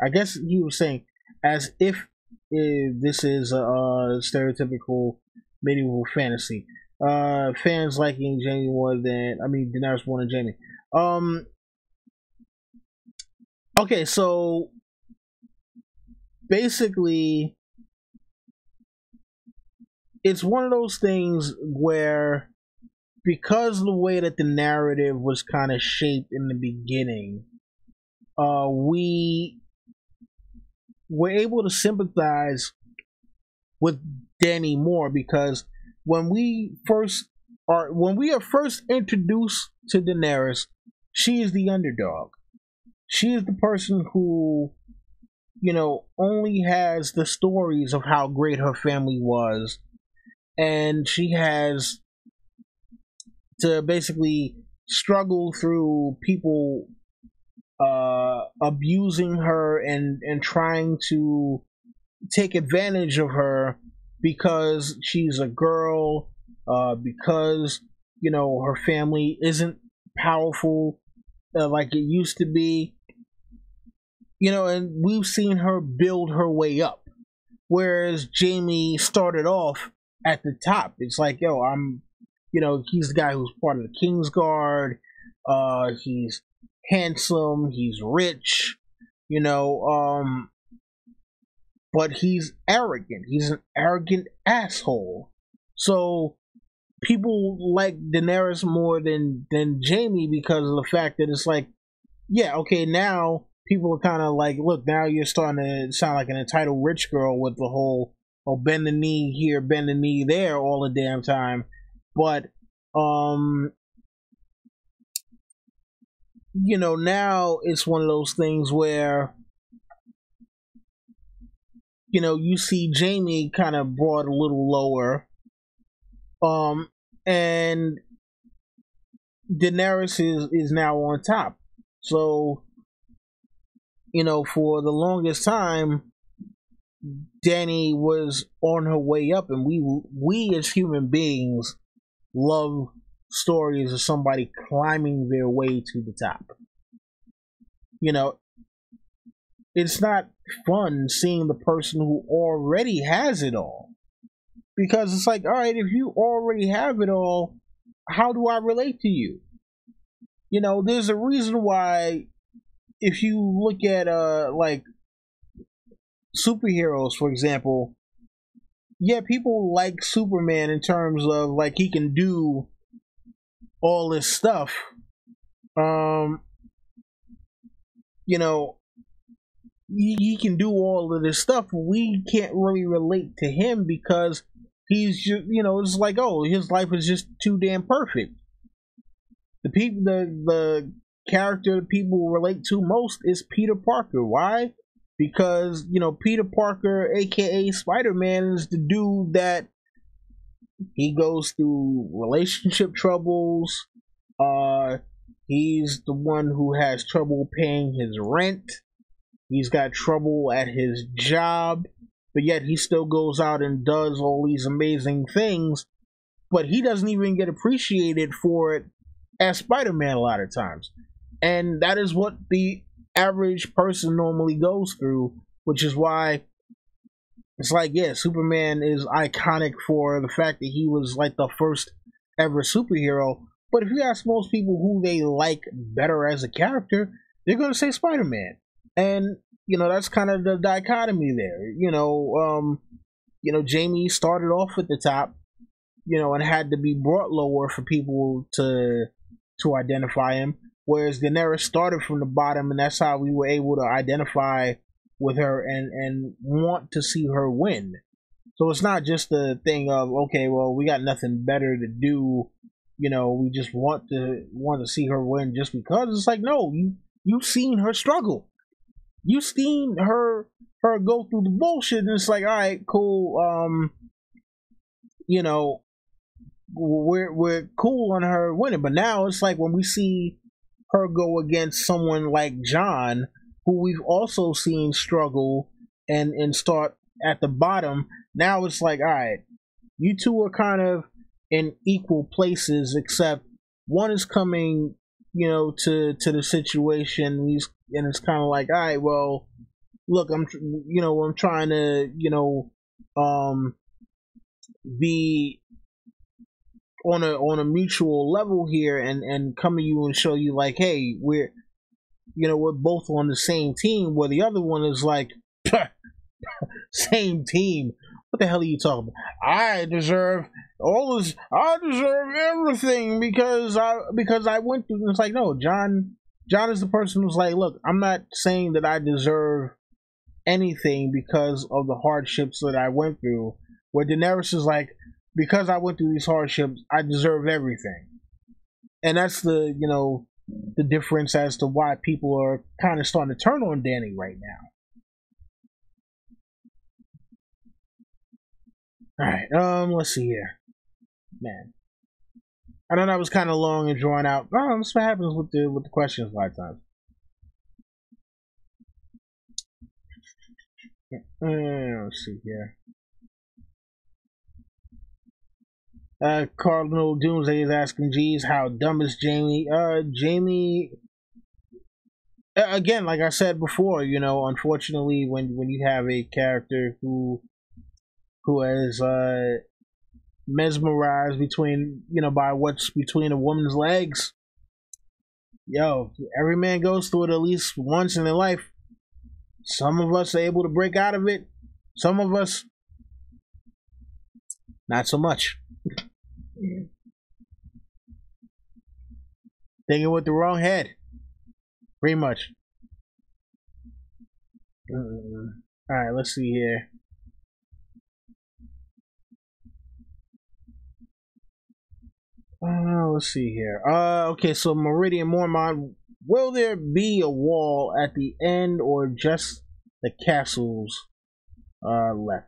Speaker 2: I guess he was saying, as if this is a stereotypical medieval fantasy. Fans liking Jamie more than, I mean, Daenerys more than Jamie. Okay, so basically, it's one of those things where, because of the way that the narrative was kind of shaped in the beginning, we were able to sympathize with Dany more, because when we are first introduced to Daenerys, she is the underdog. She is the person who, only has the stories of how great her family was, and she has to basically struggle through people abusing her and trying to take advantage of her because she's a girl, because her family isn't powerful like it used to be, and we've seen her build her way up, whereas Jamie started off at the top. It's like, he's the guy who's part of the Kingsguard. He's handsome, he's rich, but he's arrogant. He's an arrogant asshole. So people like Daenerys more than Jamie because of the fact that it's like, yeah, okay, now people are kind of like, look, now you're starting to sound like an entitled rich girl with the whole, oh, bend the knee here, bend the knee there all the damn time. But now it's one of those things where, you see Jamie kind of brought a little lower, and Daenerys is now on top. So, for the longest time, Dany was on her way up, and we as human beings love stories of somebody climbing their way to the top. It's not fun seeing the person who already has it all, because it's like, all right, if you already have it all, how do I relate to you? There's a reason why, if you look at like superheroes, for example, yeah, people like Superman in terms of like he can do all this stuff. He can do all of this stuff. We can't really relate to him because he's just, it's like, oh, his life is just too damn perfect. The character that people relate to most is Peter Parker. Why? Because, Peter Parker, aka Spider-Man, is the dude that he goes through relationship troubles. He's the one who has trouble paying his rent. He's got trouble at his job, but yet he still goes out and does all these amazing things, but he doesn't even get appreciated for it as Spider-Man a lot of times. And that is what the average person normally goes through, which is why it's like, yeah, Superman is iconic for the fact that he was like the first ever superhero. But if you ask most people who they like better as a character, they're going to say Spider-Man. And, that's kind of the dichotomy there. Jamie started off at the top, and had to be brought lower for people to identify him. Whereas Daenerys started from the bottom, and that's how we were able to identify with her and want to see her win. So it's not just the thing of, okay, well, we got nothing better to do, we just want to see her win just because. It's like, no, you've seen her struggle. You've seen her go through the bullshit, and it's like, all right, cool, we're cool on her winning. But now it's like when we see her go against someone like Jon, who we've also seen struggle and start at the bottom, now it's like, all right, you two are kind of in equal places, except one is coming to the situation. And it's kind of like, all right, well, look, I'm trying to, be on a mutual level here, and come to you and show you like, hey, we're both on the same team. Where the other one is like, same team. What the hell are you talking about? I deserve all this. I deserve everything because I went through. It's like, no, John is the person who's like, look, I'm not saying that I deserve anything because of the hardships that I went through. Where Daenerys is like, because I went through these hardships, I deserve everything. And that's the difference as to why people are kind of starting to turn on Dany right now. All right, let's see here, man. I know that was kind of long and drawn out. Oh, that's what happens with the questions a lot of times. Let's see here. Cardinal Doomsday is asking, geez, how dumb is Jaime? Jaime, again, like I said before, unfortunately, when you have a character who has mesmerized by what's between a woman's legs, every man goes through it at least once in their life. Some of us are able to break out of it. Some of us, not so much. Thinking with the wrong head, pretty much. All right, let's see here. Let's see here. Okay, so Meridian Mormont, will there be a wall at the end or just the castles left?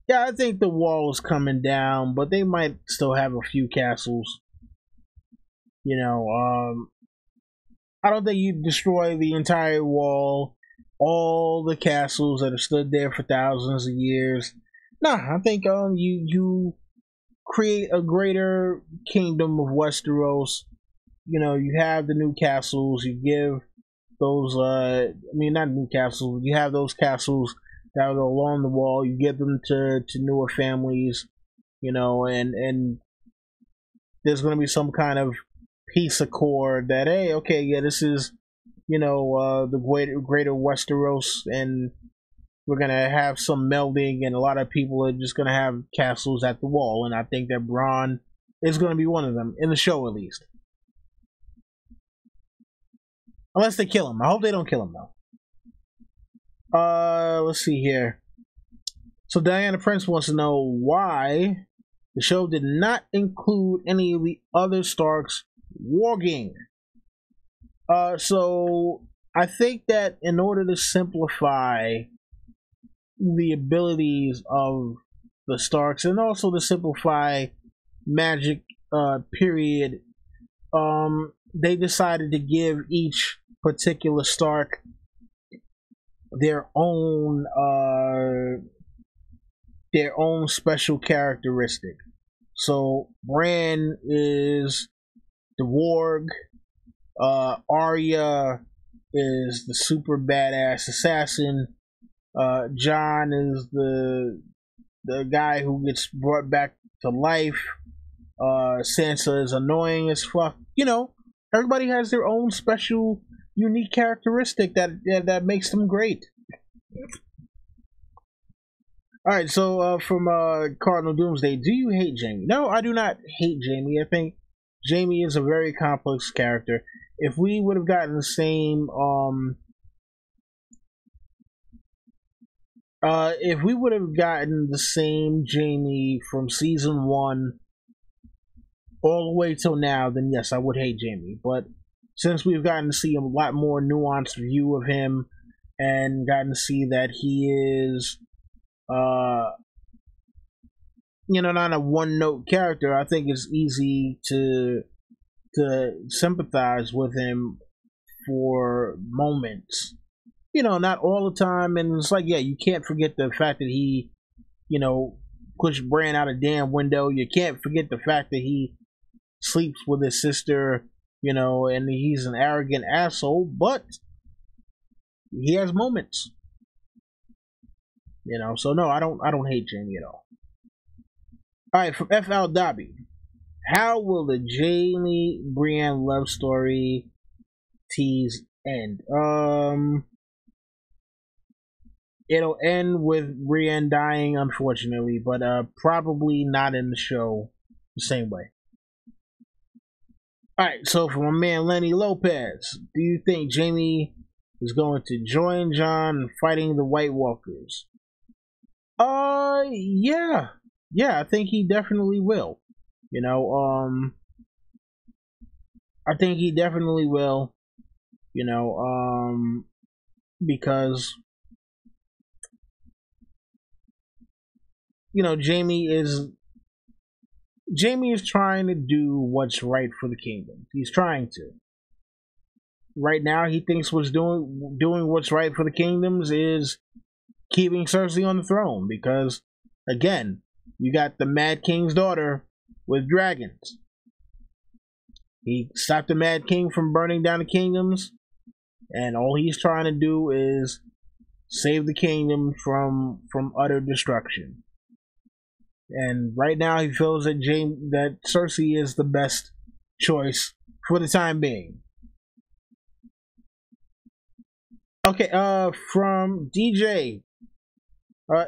Speaker 2: Yeah, I think the wall is coming down, but they might still have a few castles. I don't think you destroy the entire wall, all the castles that have stood there for thousands of years. Nah, I think you create a greater kingdom of Westeros. You have the new castles. You give those not new castles. You have those castles that are along the wall. You give them to newer families. And there's going to be some kind of peace accord that, hey, okay, yeah, this is the greater Westeros, and we're gonna have some melding, and a lot of people are just gonna have castles at the wall, and I think that Bronn is gonna be one of them in the show, at least. Unless they kill him. I hope they don't kill him though. Let's see here. So Diana Prince wants to know why the show did not include any of the other Starks warging. So I think that in order to simplify the abilities of the Starks, and also to simplify magic, period, they decided to give each particular Stark their own special characteristic. So Bran is the warg, Arya is the super badass assassin, Jon is the guy who gets brought back to life, Sansa is annoying as fuck. Everybody has their own special, unique characteristic that makes them great. Alright, so from Cardinal Doomsday, do you hate Jaime? No, I do not hate Jaime. I think Jaime is a very complex character. If we would have gotten the same Jaime from season 1 all the way till now, then yes, I would hate Jaime. But since we've gotten to see a lot more nuanced view of him, and gotten to see that he is not a one-note character, I think it's easy to sympathize with him for moments. Not all the time, and it's like, yeah, you can't forget the fact that he, push Bran out a damn window. You can't forget the fact that he sleeps with his sister, you know, and he's an arrogant asshole, but he has moments. You know, so no, I don't hate Jaime at all. Alright, from FL Dobby. How will the Jaime Brienne love story tease end? It'll end with Brienne dying, unfortunately, but probably not in the show the same way. Alright, so for my man Lenny Lopez, do you think Jaime is going to join Jon in fighting the White Walkers? Yeah. Yeah, I think he definitely will. You know, I think he definitely will. You know, because you know, Jaime is trying to do what's right for the kingdom. He's trying to. Right now, he thinks doing what's right for the kingdoms is keeping Cersei on the throne, because again, you got the Mad King's daughter with dragons. He stopped the Mad King from burning down the kingdoms, and all he's trying to do is save the kingdom from utter destruction. And right now, he feels that Cersei is the best choice for the time being. Okay, from DJ.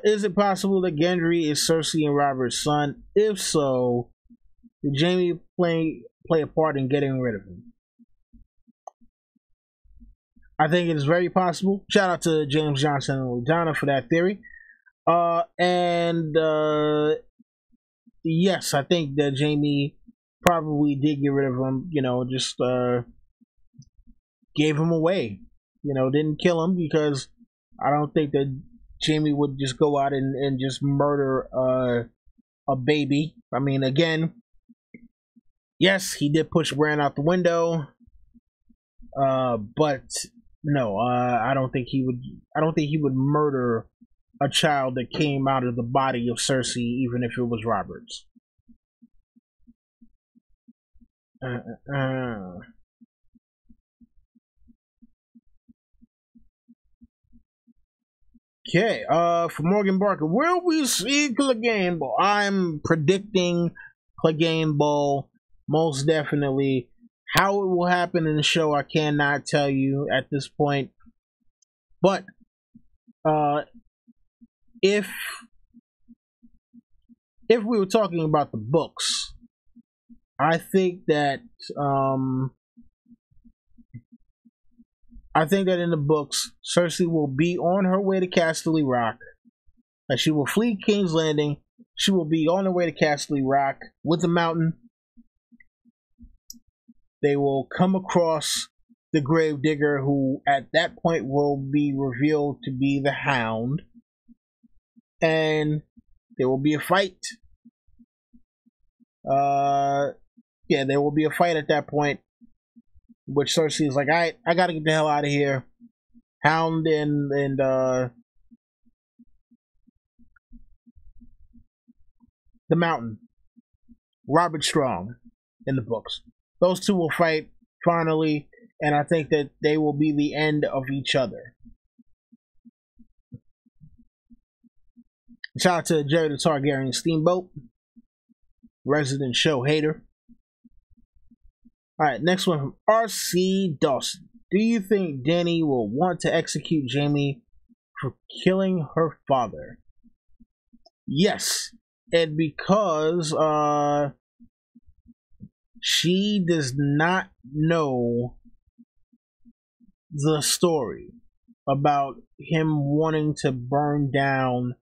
Speaker 2: Is it possible that Gendry is Cersei and Robert's son? If so, did Jaime play a part in getting rid of him? I think it is very possible. Shout out to James Johnson and Ludana for that theory. Yes, I think that Jaime probably did get rid of him. You know, just gave him away. You know, didn't kill him, because I don't think that Jaime would just go out and just murder a baby. I mean, again, yes, he did push Bran out the window, but no, I don't think he would. I don't think he would murder a child that came out of the body of Cersei, even if it was Robert's. Okay, for Morgan Barker, will we see Clegane Bowl? I'm predicting Clegane Bowl, most definitely. How it will happen in the show, I cannot tell you at this point. But if we were talking about the books, I think that in the books, Cersei will be on her way to Casterly Rock. That she will flee King's Landing. She will be on her way to Casterly Rock with the Mountain. They will come across the Gravedigger, who at that point will be revealed to be the Hound. And there will be a fight. Yeah, there will be a fight at that point, which Cersei is like, I gotta get the hell out of here. Hound and the Mountain, Robert Strong in the books. Those two will fight finally, and I think that they will be the end of each other. Shout out to Jerry the Targaryen Steamboat, resident show hater. Alright, next one from R.C. Dawson. Do you think Dany will want to execute Jaime for killing her father? Yes, and because she does not know the story about him wanting to burn down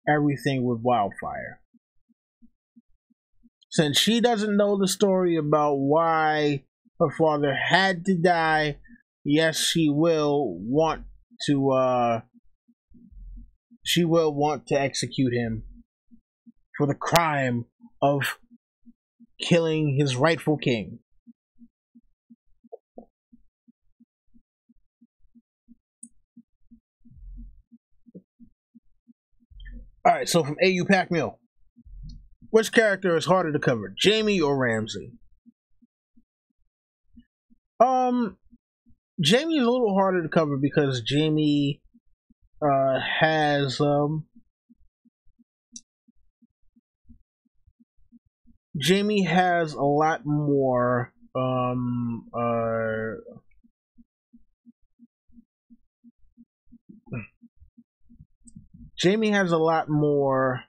Speaker 2: everything with wildfire. Since she doesn't know the story about why her father had to die, yes, she will want to execute him for the crime of killing his rightful king. Alright, so from AU Pac Mill. Which character is harder to cover, Jaime or Ramsay? Jaime is a little harder to cover because Jaime has Jaime has a lot more Jaime has a lot more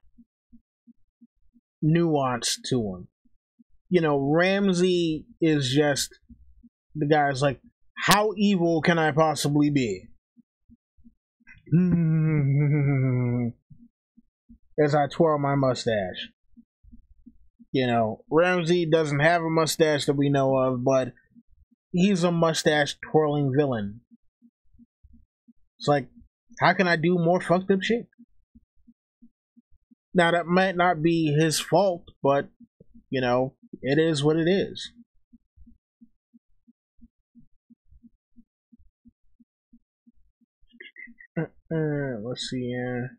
Speaker 2: nuance to him. You know, Ramsay is just the guy's like, how evil can I possibly be? As I twirl my mustache. You know, Ramsay doesn't have a mustache that we know of, but he's a mustache twirling villain. It's like, how can I do more fucked up shit? Now, that might not be his fault, but, you know, it is what it is. Let's see here.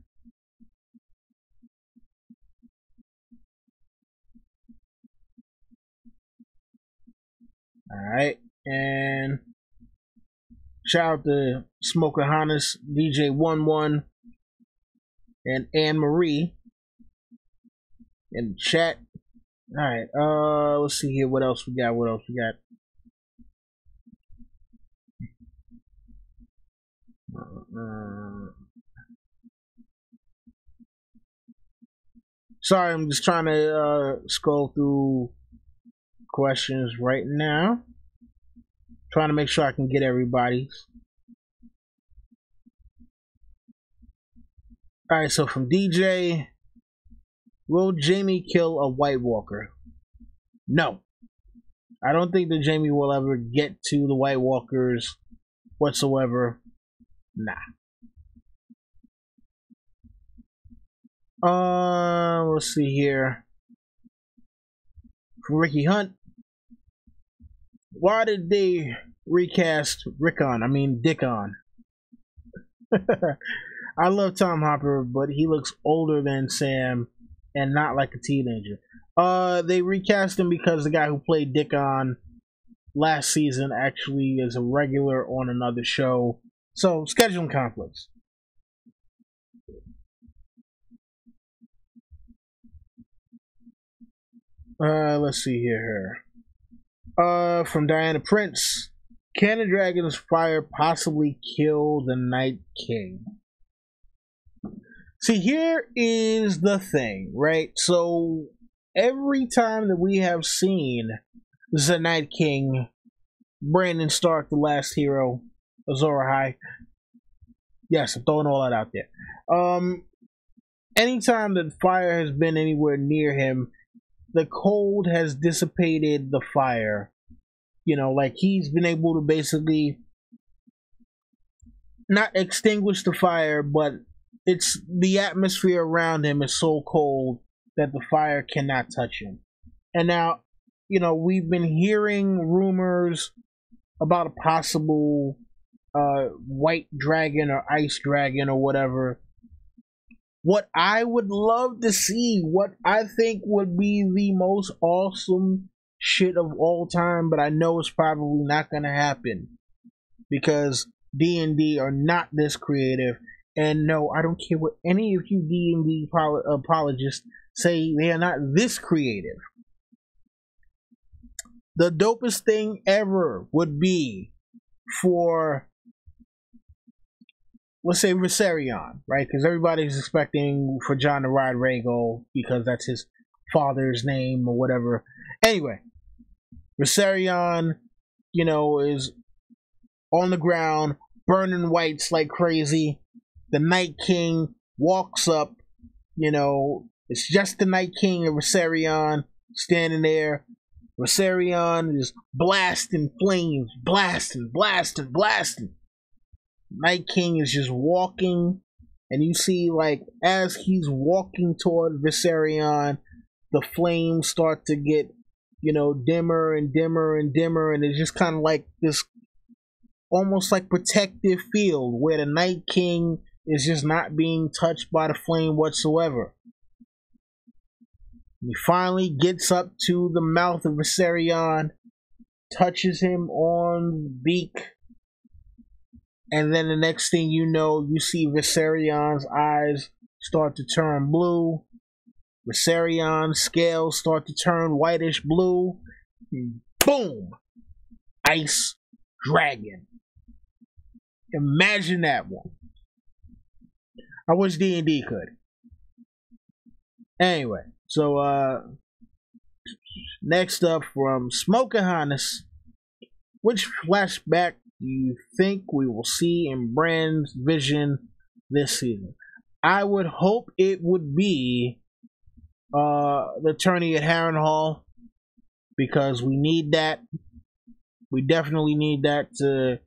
Speaker 2: Alright, and shout out to Smoker Hannes, DJ11, and Anne Marie in the chat. Alright, let's see here. What else we got? Sorry, I'm just trying to scroll through questions right now. Trying to make sure I can get everybody's. Alright, so from DJ, will Jaime kill a White Walker? No. I don't think that Jaime will ever get to the White Walkers whatsoever. Nah. Let's see here. From Ricky Hunt. Why did they recast Dickon? I love Tom Hopper, but he looks older than Sam and not like a teenager. They recast him because the guy who played Dickon last season actually is a regular on another show. So, scheduling conflicts. Let's see here. From Diana Prince. Can a dragon's fire possibly kill the Night King? See, here is the thing, right? So, every time that we have seen the Night King, Brandon Stark, the last hero, Azor Ahai. Yes, I'm throwing all that out there. Anytime that fire has been anywhere near him, the cold has dissipated the fire. You know, like he's been able to basically not extinguish the fire, but it's the atmosphere around him is so cold that the fire cannot touch him. And now, you know, we've been hearing rumors about a possible white dragon or ice dragon or whatever. What I would love to see, what I think would be the most awesome shit of all time, but I know it's probably not going to happen because D&D are not this creative. And no, I don't care what any of you D&D apologists say, they are not this creative. The dopest thing ever would be for, let's say, Viserion, right? Because everybody's expecting for John to ride Rhaegal because that's his father's name or whatever. Anyway, Viserion, you know, is on the ground, burning whites like crazy. The Night King walks up, you know, it's just the Night King and Viserion standing there. Viserion is blasting flames, blasting. Night King is just walking, and you see, like, as he's walking toward Viserion, the flames start to get, you know, dimmer and dimmer and dimmer, and it's just kind of like this almost like protective field where the Night King is just not being touched by the flame whatsoever. He finally gets up to the mouth of Viserion, touches him on the beak, and then the next thing you know, you see Viserion's eyes start to turn blue. Viserion's scales start to turn whitish blue. Boom! Ice Dragon. Imagine that one. I wish D&D could. Anyway, so next up from Smokehannes, which flashback do you think we will see in Bran's vision this season? I would hope it would be the tourney at Harrenhal, because we need that. We definitely need that to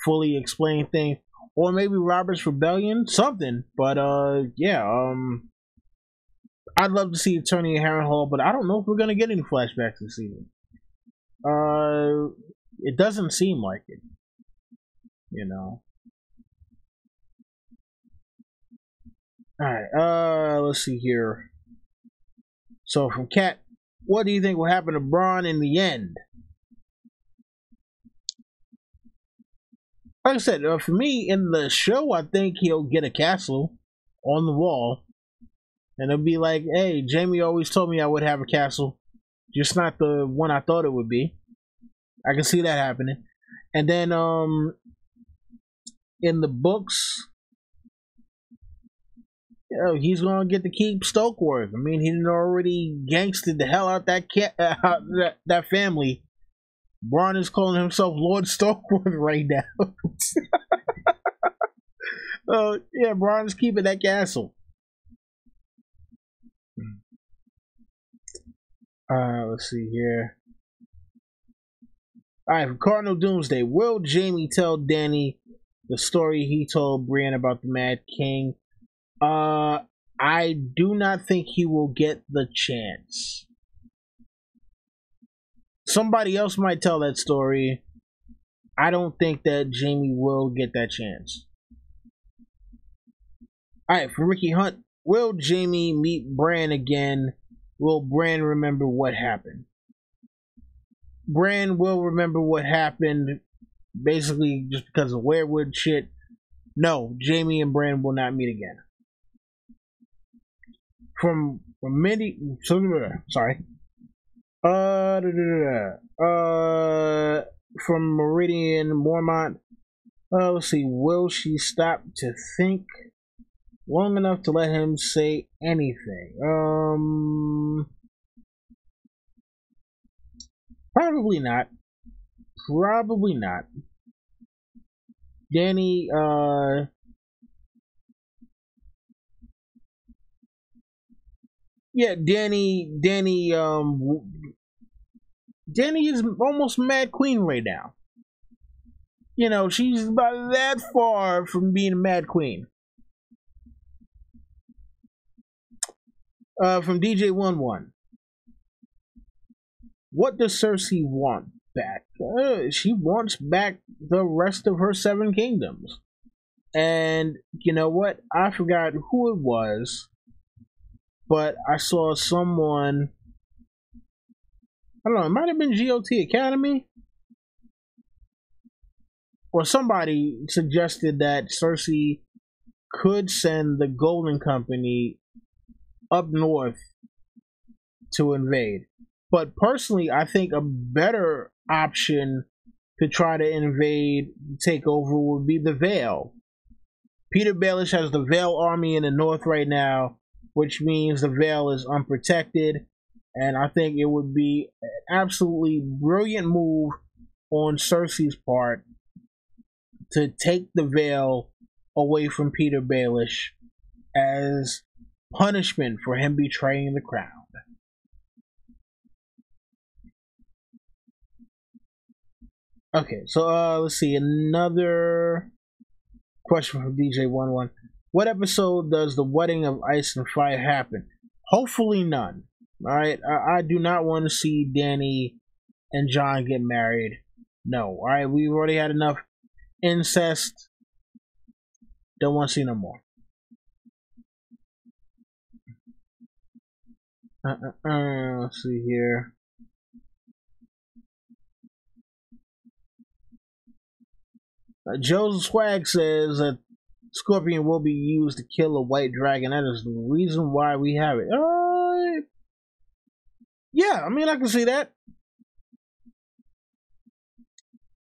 Speaker 2: fully explain things. Or maybe Robert's Rebellion, something. But yeah, I'd love to see a tourney at Harrenhal, but I don't know if we're gonna get any flashbacks this season. It doesn't seem like it. You know. Alright, let's see here. So from Kat, what do you think will happen to Bronn in the end? Like I said, for me, in the show, I think he'll get a castle on the wall. And it'll be like, hey, Jaime always told me I would have a castle. Just not the one I thought it would be. I can see that happening. And then, in the books, he's gonna get to keep Stokeworth. I mean, he didn't already gangsted the hell out that family. Bronn is calling himself Lord Stokeworth right now. Yeah, Bronn's keeping that castle. Let's see here. Alright, from Cardinal Doomsday, will Jaime tell Dany the story he told Brienne about the Mad King? I do not think he will get the chance. Somebody else might tell that story. I don't think that Jaime will get that chance. Alright, for Ricky Hunt, will Jaime meet Bran again? Will Bran remember what happened? Bran will remember what happened, basically just because of weirwood shit. No, Jaime and Bran will not meet again. From Mindy, sorry. From Meridian Mormont. Let's see. Will she stop to think long enough to let him say anything? Probably not. Probably not. Dany, yeah, Dany is almost Mad Queen right now. You know, she's about that far from being a Mad Queen. From DJ11. What does Cersei want back? She wants back the rest of her 7 kingdoms. And you know what? I forgot who it was, but I saw someone, I don't know, it might have been GOT Academy, or somebody suggested that Cersei could send the Golden Company up north to invade. But personally, I think a better option to try to invade, take over, would be the Vale. Peter Baelish has the Vale army in the north right now, which means the Vale is unprotected, and I think it would be an absolutely brilliant move on Cersei's part to take the Vale away from Peter Baelish as punishment for him betraying the crown. Okay, so let's see, another question from DJ11. What episode does the wedding of Ice and Fire happen? Hopefully none. Alright, I do not want to see Dany and Jon get married. No, alright, we've already had enough incest. Don't want to see no more. Let's see here. Joseph Swag says that Scorpion will be used to kill a white dragon. That is the reason why we have it. Yeah, I mean, I can see that.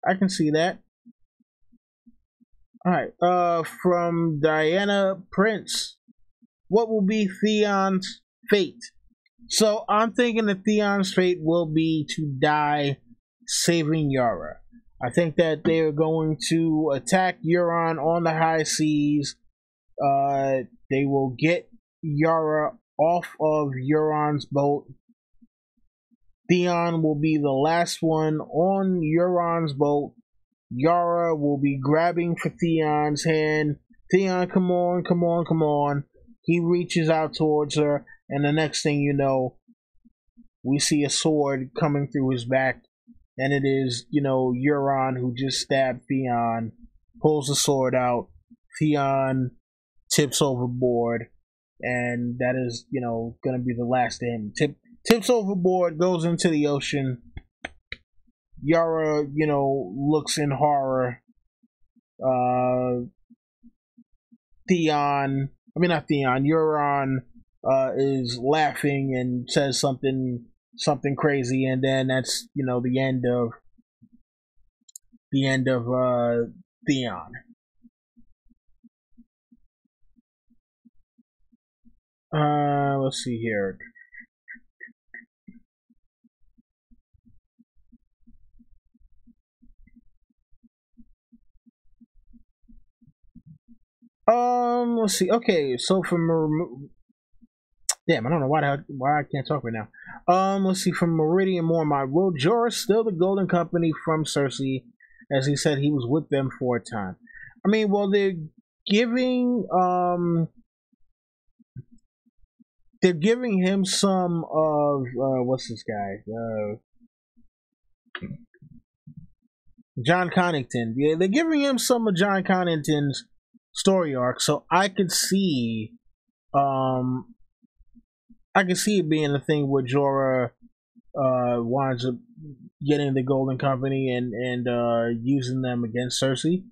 Speaker 2: I can see that. Alright, from Diana Prince. What will be Theon's fate? So I'm thinking that Theon's fate will be to die saving Yara. I think that they are going to attack Euron on the high seas. They will get Yara off of Euron's boat. Theon will be the last one on Euron's boat. Yara will be grabbing for Theon's hand. Theon, come on, come on, come on. He reaches out towards her, and the next thing you know, we see a sword coming through his back, and it is, Euron who just stabbed Theon, pulls the sword out. Theon tips overboard, and that is, going to be the last of him. Tips overboard, goes into the ocean. Yara, looks in horror. Euron is laughing and says something crazy, and then that's, the end of Theon. Let's see here. Let's see. Okay, so from damn, I don't know why I can't talk right now. Let's see, from Meridian Mormont. Will Jorah steal the Golden Company from Cersei, as he said he was with them for a time? I mean, well, they're giving him some of what's this guy? John Connington. Yeah, they're giving him some of John Connington's story arc, so I could see it being a thing where Jorah winds up getting the Golden Company and using them against Cersei.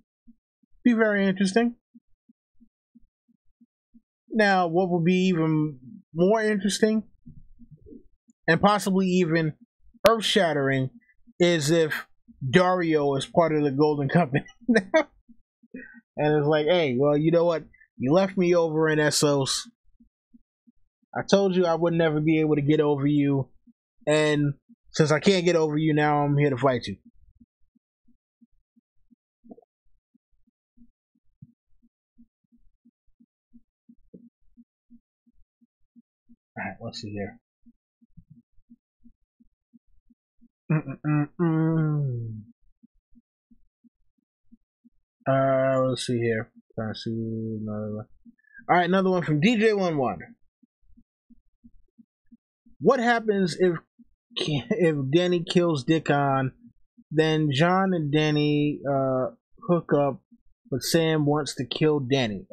Speaker 2: Be very interesting. Now, what would be even more interesting and possibly even earth-shattering is if Dario is part of the Golden Company now. And it's like, hey, well, you know what? You left me over in Essos. I told you I would never be able to get over you. And since I can't get over you now, I'm here to fight you. Alright, let's see here. Let's see here. Trying to see another one. Alright, another one from DJ11. What happens if Dany kills Dickon? Then Jon and Dany hook up, but Sam wants to kill Dany.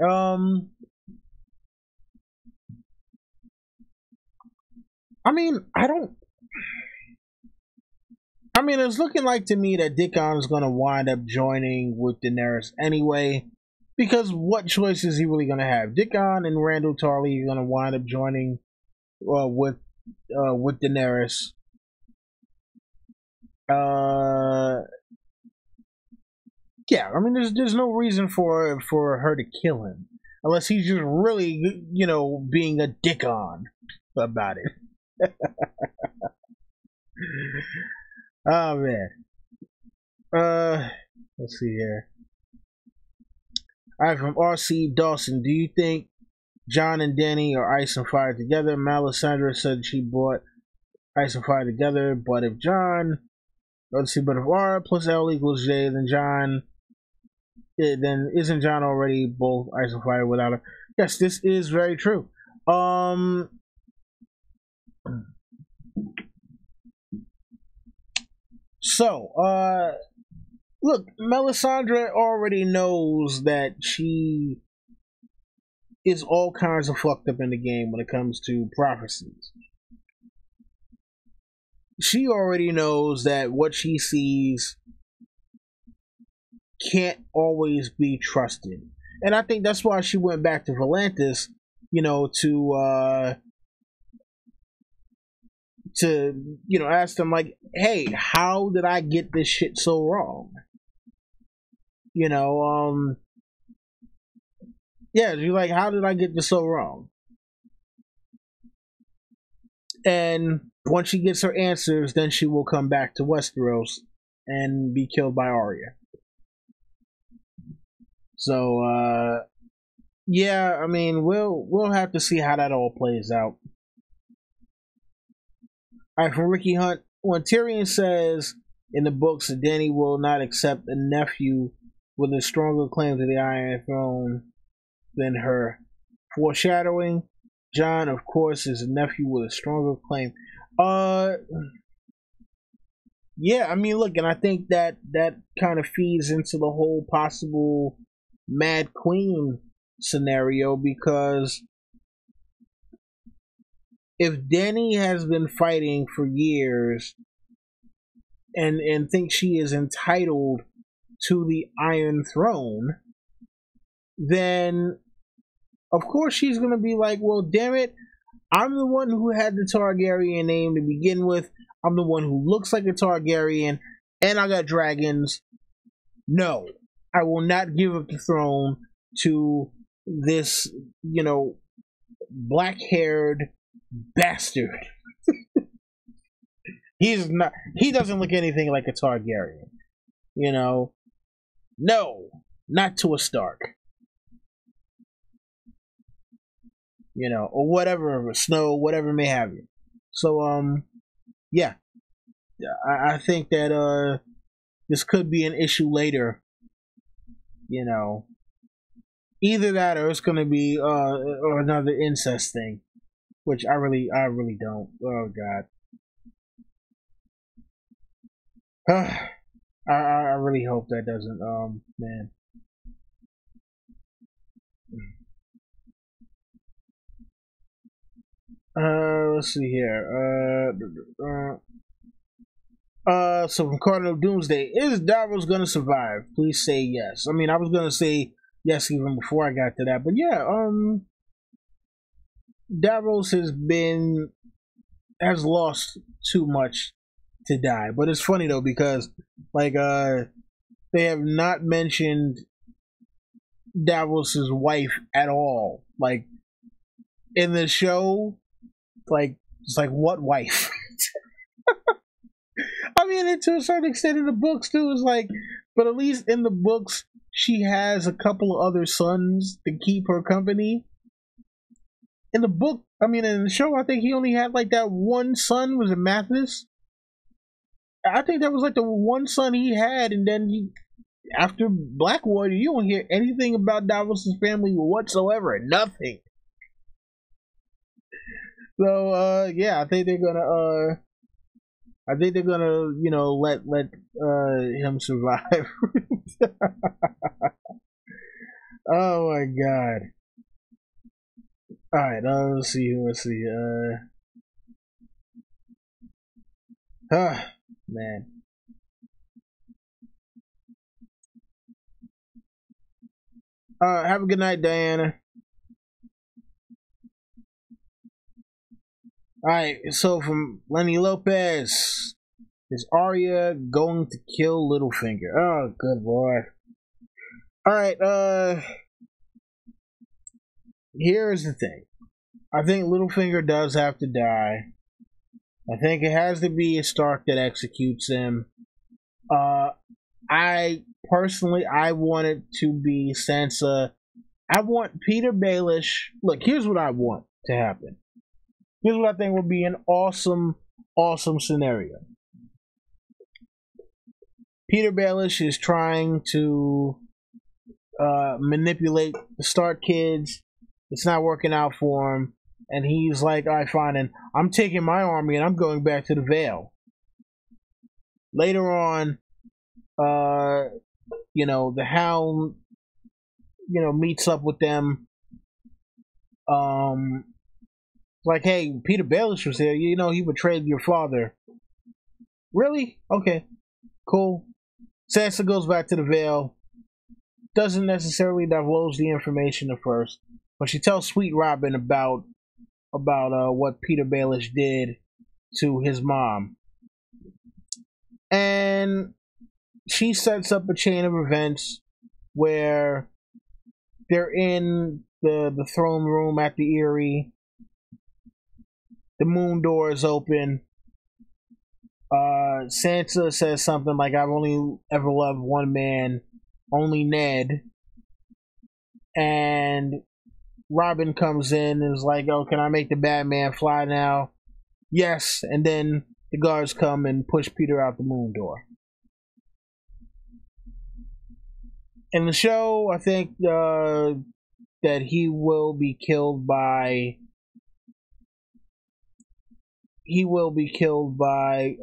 Speaker 2: It's looking like to me that Dickon is going to wind up joining with Daenerys anyway, because what choice is he really going to have? Dickon and Randall Tarly are going to wind up joining with Daenerys. Yeah, there's no reason for her to kill him unless he's just really, being a Dickon about it. Oh man. Let's see here. Alright, from RC Dawson. Do you think Jon and Dany are ice and fire together? Melisandre said she brought ice and fire together, but if R plus L equals J, then then isn't Jon already both ice and fire without her? Yes, this is very true. So, look, Melisandre already knows that she is all kinds of fucked up in the game when it comes to prophecies. she already knows that what she sees can't always be trusted. And I think that's why she went back to Volantis, to ask them, like, hey, how did I get this shit so wrong? Yeah, you're like, how did I get this so wrong? And once she gets her answers, then she will come back to Westeros and be killed by Arya. So, yeah, I mean, we'll have to see how that all plays out. All right, from Ricky Hunt, when Tyrion says in the books that Dany will not accept a nephew with a stronger claim to the Iron Throne than her, foreshadowing Jon, of course, is a nephew with a stronger claim. Yeah, I mean, look, and I think that kind of feeds into the whole possible Mad Queen scenario, because if Dany has been fighting for years and thinks she is entitled to the Iron Throne, then of course she's going to be like, well, damn it, I'm the one who had the Targaryen name to begin with. I'm the one who looks like a Targaryen, and I got dragons. No, I will not give up the throne to this, black-haired bastard. He doesn't look anything like a Targaryen. No, not to a Stark. Or whatever, Snow, whatever may have you. So, yeah, I think that this could be an issue later. Either that or it's going to be or another incest thing, which I really don't. Oh God, I really hope that doesn't. Man. Let's see here. So from Cardinal Doomsday, is Davos gonna survive? Please say yes. I mean, I was gonna say yes even before I got to that, but yeah, Davos has lost too much to die. But it's funny though, because like they have not mentioned Davos's wife at all. Like in the show, like it's like, what wife? I mean, and to a certain extent in the books too, it's like, but at least in the books she has a couple of other sons to keep her company. In the book, I mean, in the show, I think he only had like that one son. Was it Mathis? I think that was like the one son he had, and then after Blackwater, you don't hear anything about Davos's family whatsoever. Nothing. So, yeah, I think they're gonna let him survive. Oh my God. All right, let's see. Man. Have a good night, Diana. Alright, so from Lenny Lopez, is Arya going to kill Littlefinger? Oh, good boy. Alright, here's the thing. I think Littlefinger does have to die. I think it has to be a Stark that executes him. I want it to be Sansa. I want Peter Baelish. Look, here's what I want to happen. Here's what I think would be an awesome scenario. Peter Baelish is trying to manipulate the Stark kids. It's not working out for him. And he's like, all right, fine, and I'm taking my army and I'm going back to the Vale. Later on, the Hound, meets up with them. Like, hey, Peter Baelish was there. He betrayed your father. Really? Okay, cool. Sansa goes back to the Vale. Doesn't necessarily divulge the information at first, but she tells Sweet Robin about what Peter Baelish did to his mom, and she sets up a chain of events where they're in the throne room at the Eyrie. The moon door is open. Sansa says something like, "I've only ever loved one man, only Ned." And Robin comes in and is like, "Oh, can I make the Batman fly now?" Yes, and then the guards come and push Peter out the moon door. In the show, I think that he will be killed by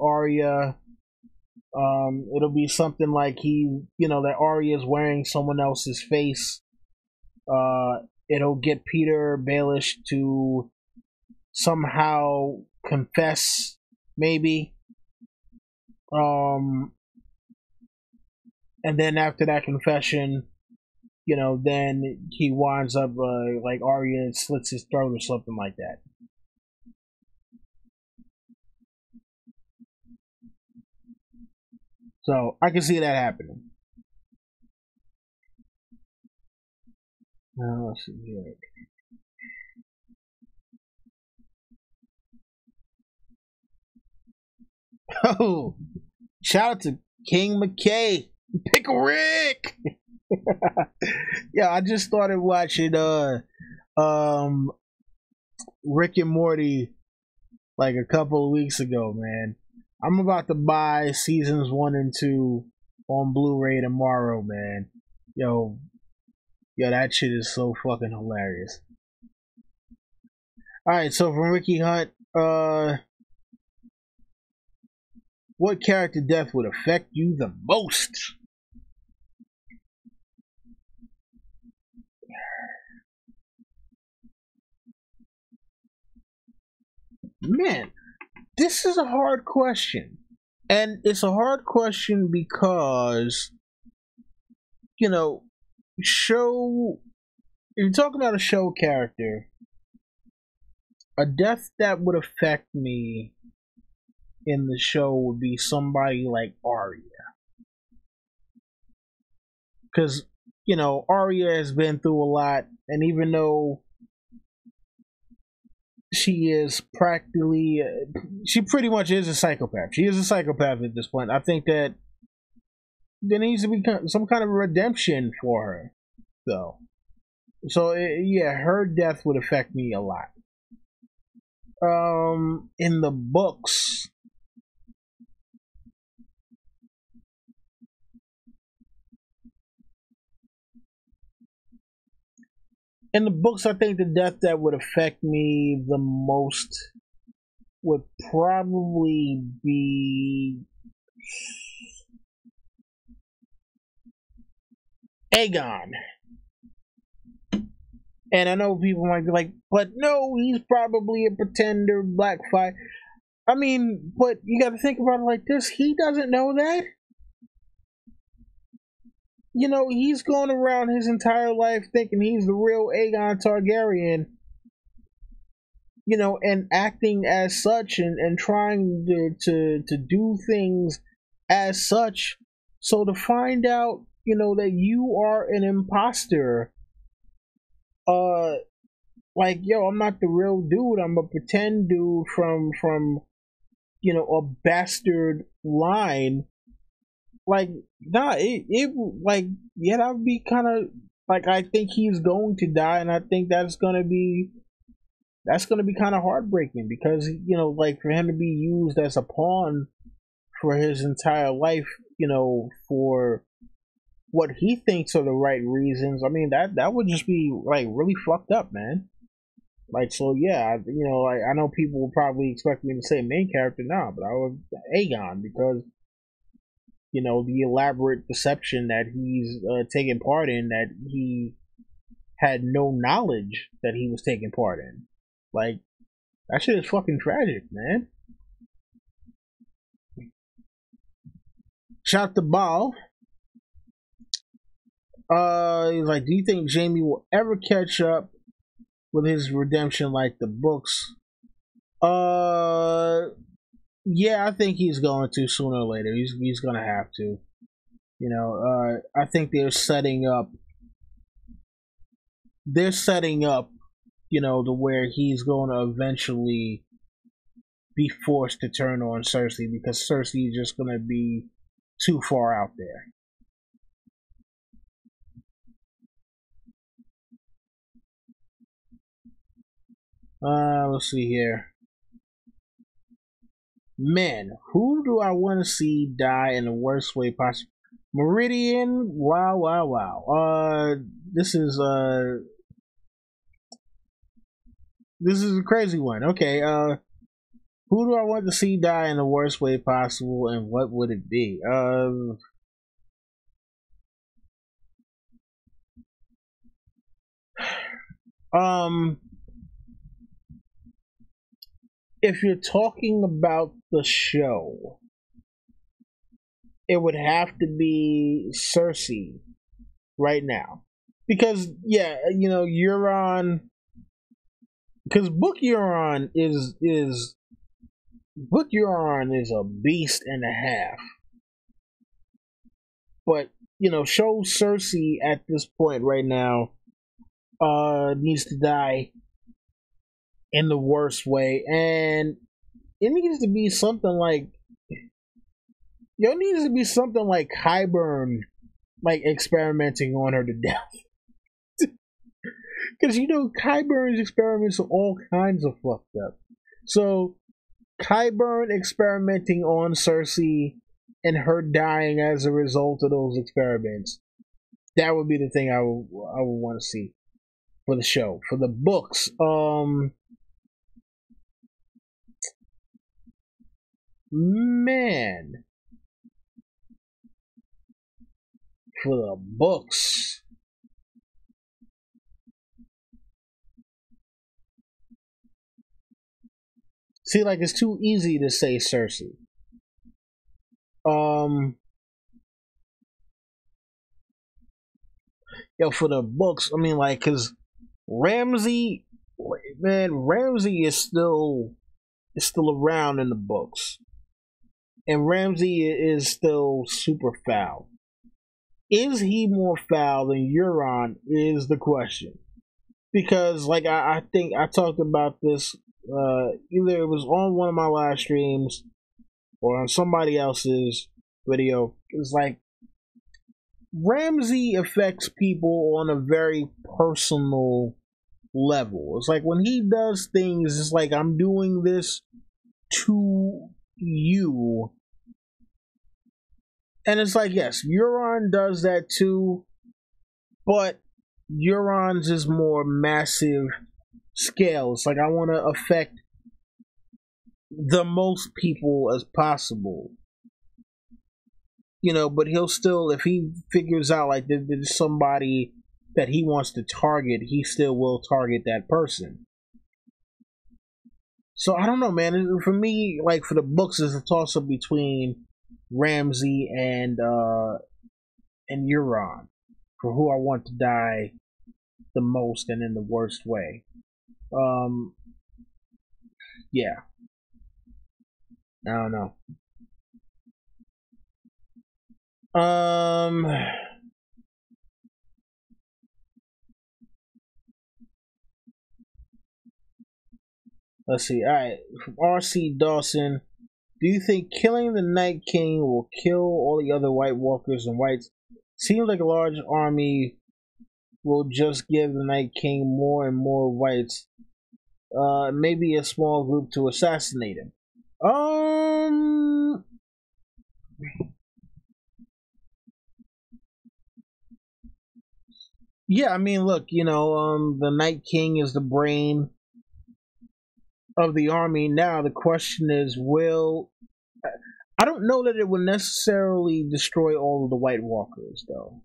Speaker 2: Arya. It'll be something like that Arya is wearing someone else's face. It'll get Peter Baelish to somehow confess, maybe. And then after that confession, then he winds up like Arya slits his throat or something like that. So I can see that happening. Let's see here. Oh, shout out to King McKay, Pickle Rick. Yeah, I just started watching um Rick and Morty like a couple of weeks ago, man. I'm about to buy seasons 1 and 2 on Blu-ray tomorrow, man. Yo, that shit is so fucking hilarious. All right, so from Ricky Hunt, what character death would affect you the most? Man, this is a hard question. And it's a hard question because, show, if you're talking about a show character, a death that would affect me in the show would be somebody like Arya. Because, Arya has been through a lot, and even though she pretty much is a psychopath. She is a psychopath at this point. I think that there needs to be some kind of redemption for her, though. So yeah, her death would affect me a lot. In the books, I think the death that would affect me the most would probably be Aegon. And I know people might be like, but no, he's probably a pretender, Blackfire. I mean, but you gotta think about it like this. He doesn't know that. He's going around his entire life thinking he's the real Aegon Targaryen, and acting as such and trying to do things as such. So to find out, that you are an imposter, like, yo, I'm not the real dude. I'm a pretend dude from a bastard line. Like, nah, it like, yeah, that would be kind of like, I think he's going to die, and I think that's gonna be kind of heartbreaking because like, for him to be used as a pawn for his entire life, for what he thinks are the right reasons. I mean, that would just be like really fucked up, man. Like, so yeah, like, I know people will probably expect me to say main character now, but I was Aegon because the elaborate deception that he's taking part in, that he had no knowledge that he was taking part in. Like, that shit is fucking tragic, man. Shot the ball. He's like, do you think Jaime will ever catch up with his redemption like the books? Uh, yeah, I think he's going to sooner or later. He's gonna have to. You know, I think they're setting up. They're setting up, you know, to where he's going to eventually be forced to turn on Cersei because Cersei is just going to be too far out there. Let's see here. Man, who do I want to see die in the worst way possible? Meridian, wow, wow, wow. This is a crazy one. Okay, who do I want to see die in the worst way possible, and what would it be? Um, if you're talking about the show, it would have to be Cersei right now, because yeah, you know, Euron, because Book Euron is a beast and a half, but you know, show Cersei at this point right now needs to die in the worst way, and it needs to be something like Qyburn, like experimenting on her to death. Because you know Qyburn's experiments are all kinds of fucked up. So Qyburn experimenting on Cersei and her dying as a result of those experiments. That would be the thing I would want to see for the show. For the books, man, for the books. See, like it's too easy to say Cersei. Yo, for the books, I mean, like, cause Ramsay, man, Ramsay is still around in the books, and Ramsay is still super foul. Is he more foul than Euron? Is the question. Because, like, I think I talked about this. Either it was on one of my live streams or on somebody else's video. It's like Ramsay affects people on a very personal level. It's like when he does things, it's like I'm doing this to you. And it's like, yes, Euron does that too, but Euron's is more massive scale. It's like I want to affect the most people as possible. You know, but he'll still, if he figures out like there's somebody that he wants to target, he still will target that person. So I don't know, man. For me, like for the books, it's a toss up between Ramsay and Euron for who I want to die the most and in the worst way. Yeah, I don't know. Um, let's see. All right, from RC Dawson. Do you think killing the Night King will kill all the other White Walkers and Whites? Seems like a large army will just give the Night King more and more Whites. Maybe a small group to assassinate him. Yeah, I mean, look, you know, the Night King is the brain of the army. Now the question is, I don't know that it would necessarily destroy all of the White Walkers, though.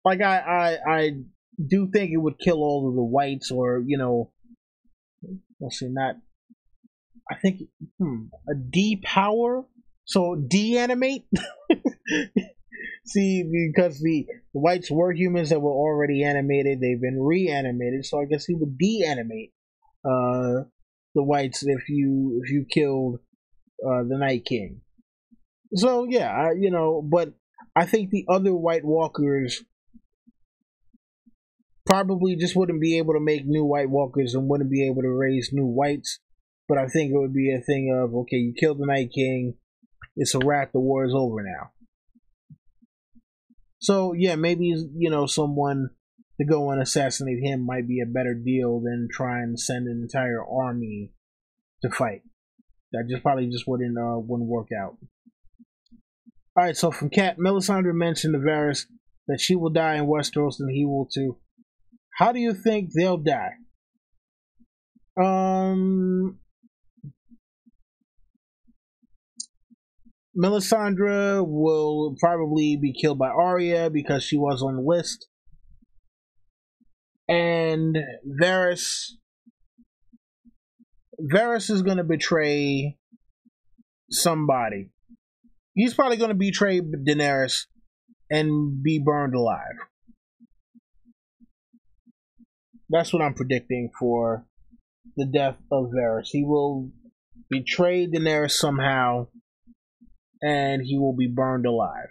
Speaker 2: Like I do think it would kill all of the Whites, or you know, let's see, not. I think a depower, so de-animate. See, because the whites were humans that were already animated, they've been reanimated, so I guess he would de-animate the whites if you killed the Night King. So yeah, but I think the other White Walkers probably just wouldn't be able to make new White Walkers and wouldn't be able to raise new whites. But I think it would be a thing of, okay, you killed the Night King, it's a wrap, the war is over now. So yeah, maybe someone to go and assassinate him might be a better deal than try and send an entire army to fight. That just probably just wouldn't work out. All right, so from Cat, Melisandre mentioned to Varys that she will die in Westeros and he will too. How do you think they'll die? Melisandre will probably be killed by Arya because she was on the list. And Varys is going to betray somebody. He's probably going to betray Daenerys and be burned alive. That's what I'm predicting for the death of Varys. He will betray Daenerys somehow, and he will be burned alive.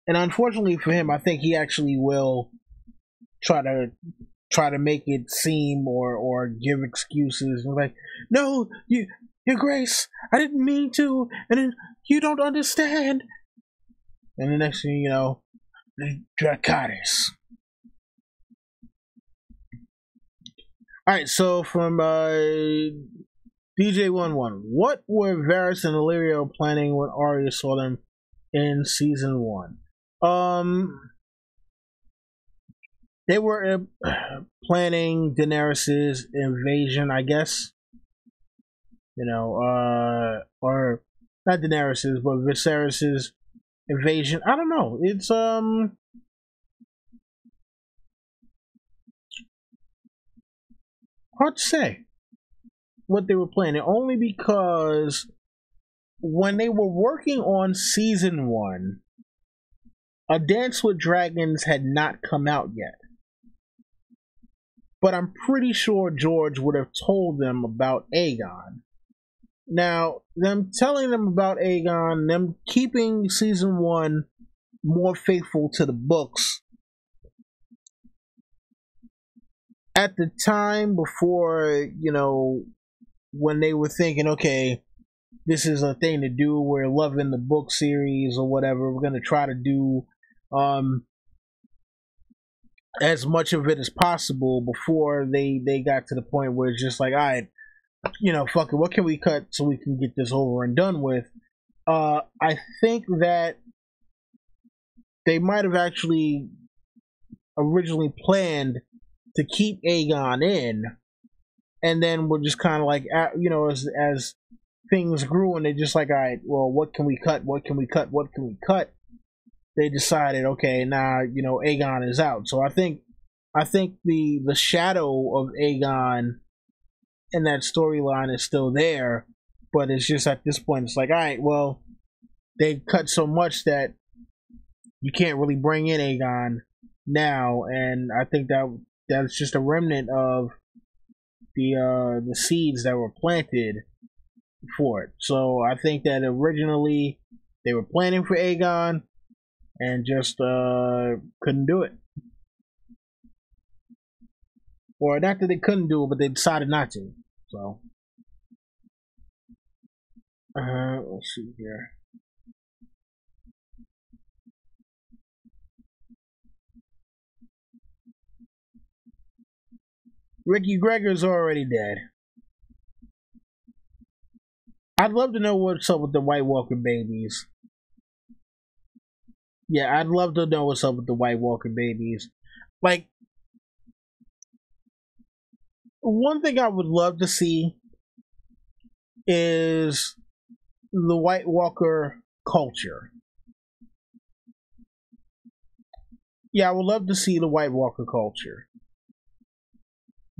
Speaker 2: And unfortunately for him, I think he actually will try to make it seem or give excuses like, no, your Grace, I didn't mean to, and then you don't understand. And the next thing you know, Dracarys. Alright, so from DJ11, what were Varys and Illyrio planning when Arya saw them in season 1? They were planning Daenerys' invasion, I guess. Or not Daenerys', but Viserys' invasion. I don't know. It's hard to say what they were planning, only because when they were working on season 1, A Dance with Dragons had not come out yet. But I'm pretty sure George would have told them about Aegon. Now, them telling them about Aegon, them keeping season 1 more faithful to the books, at the time before, when they were thinking, okay, this is a thing to do, we're loving the book series or whatever, we're going to try to do as much of it as possible before they got to the point where it's just like, all right, fuck it, what can we cut so we can get this over and done with? I think that they might have actually originally planned to keep Aegon in, and then we're just kind of like, as things grew and they're just like, all right, well, what can we cut? What can we cut? What can we cut? They decided, okay, now, Aegon is out. So I think the shadow of Aegon in that storyline is still there, but it's just at this point, it's like, all right, well, they cut so much that you can't really bring in Aegon now, and I think that's just a remnant of the seeds that were planted for it. So I think that originally they were planning for Aegon and just couldn't do it. Or not that they couldn't do it, but they decided not to. So let's see here. Ricky Gregor's already dead. I'd love to know what's up with the White Walker babies. Yeah, I'd love to know what's up with the White Walker babies. Like, one thing I would love to see is the White Walker culture. Yeah, I would love to see the White Walker culture.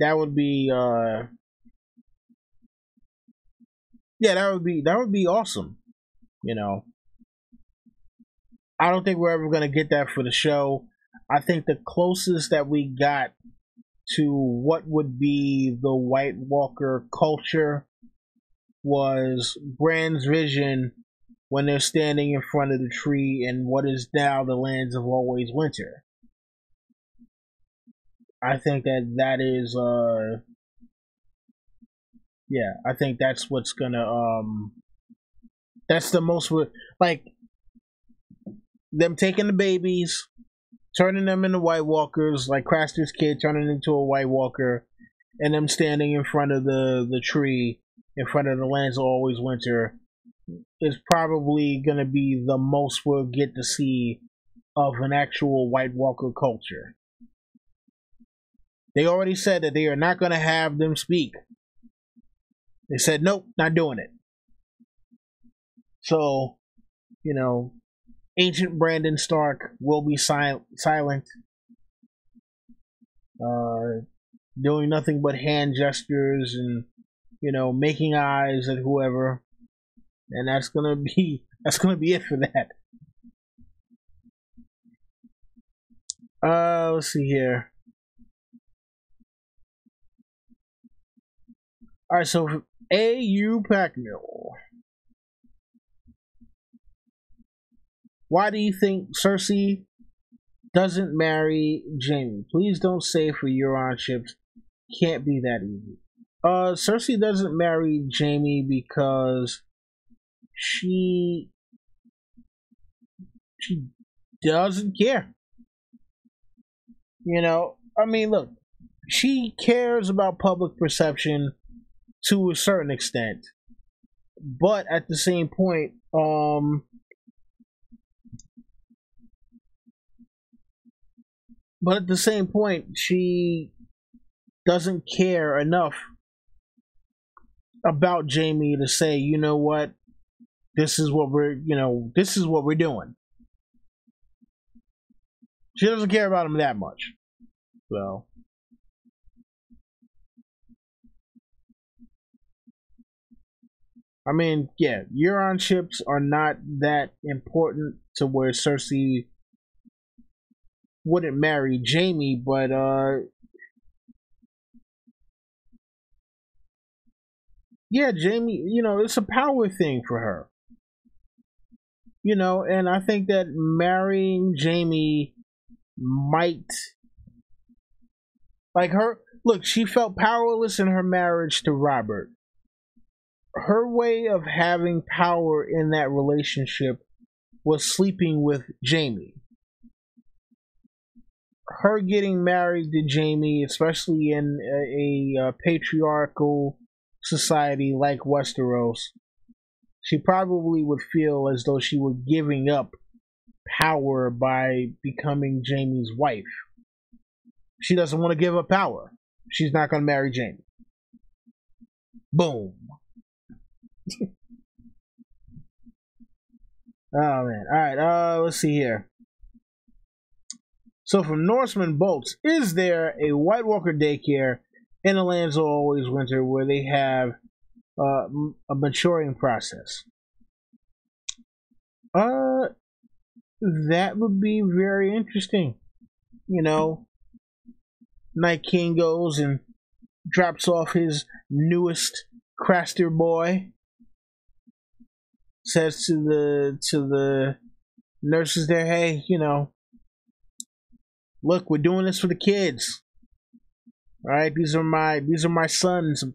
Speaker 2: that would be yeah, that would be awesome. You know, I don't think we're ever gonna get that for the show. I think the closest that we got to what would be the White Walker culture was Bran's vision when they're standing in front of the tree in what is now the lands of always winter. I think that is yeah, I think that's what's gonna that's the most like them taking the babies, turning them into White Walkers, like Craster's kid turning into a White Walker, and them standing in front of the tree in front of the lands of always winter is probably going to be the most we'll get to see of an actual White Walker culture. They already said that they are not going to have them speak. They said, nope, not doing it. So, you know, ancient Brandon Stark will be silent, doing nothing but hand gestures and, you know, making eyes at whoever. And that's gonna be it for that. Let's see here. Alright, so A.U. Packmill. Why do you think Cersei doesn't marry Jaime? Please don't say for Euron ships. Can't be that easy. Cersei doesn't marry Jaime because she doesn't care. You know, I mean, look, she cares about public perception to a certain extent, but at the same point, she doesn't care enough about Jaime to say, you know what, this is what we're doing. She doesn't care about him that much. So, I mean, yeah, Euron ships are not that important to where Cersei wouldn't marry Jaime, but yeah, Jaime, you know, it's a power thing for her. You know, and I think that marrying Jaime might, like, her, look, she felt powerless in her marriage to Robert. Her way of having power in that relationship was sleeping with Jaime. Her getting married to Jaime, especially in a patriarchal society like Westeros, she probably would feel as though she were giving up power by becoming Jaime's wife. She doesn't want to give up power. She's not going to marry Jaime. Boom. Oh man. Alright, let's see here. So from Norseman Bolts, is there a White Walker daycare in the lands of always winter where they have a maturing process? That would be very interesting. You know, Night King goes and drops off his newest Craster boy. Says to the nurses there, hey, you know, look, we're doing this for the kids. All right, these are my sons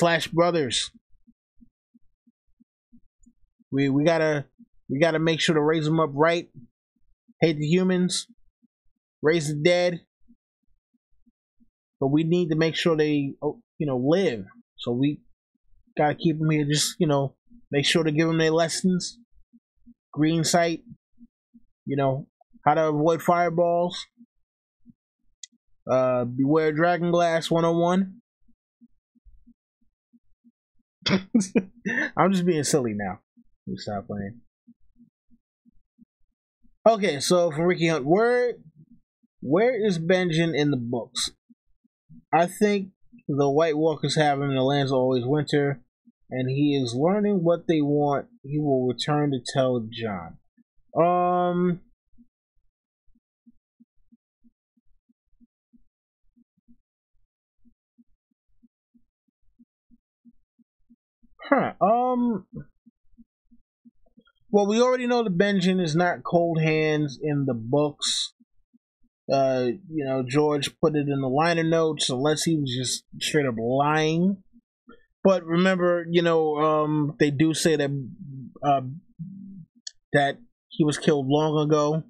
Speaker 2: / brothers. We gotta make sure to raise them up right. Hate the humans, raise the dead, but we need to make sure they, you know, live. So we gotta keep them here. Just, you know, make sure to give them their lessons. Green sight, you know, how to avoid fireballs. Beware Dragonglass 101. I'm just being silly now. Let me stop playing. Okay, so from Ricky Hunt, where is Benjen in the books? I think the White Walkers have him in the lands of always winter, and he is learning what they want. He will return to tell John. Um. Huh. Well, we already know that Benjen is not cold hands in the books. George put it in the liner notes, unless he was just straight up lying. But remember, they do say that uh, that he was killed long ago.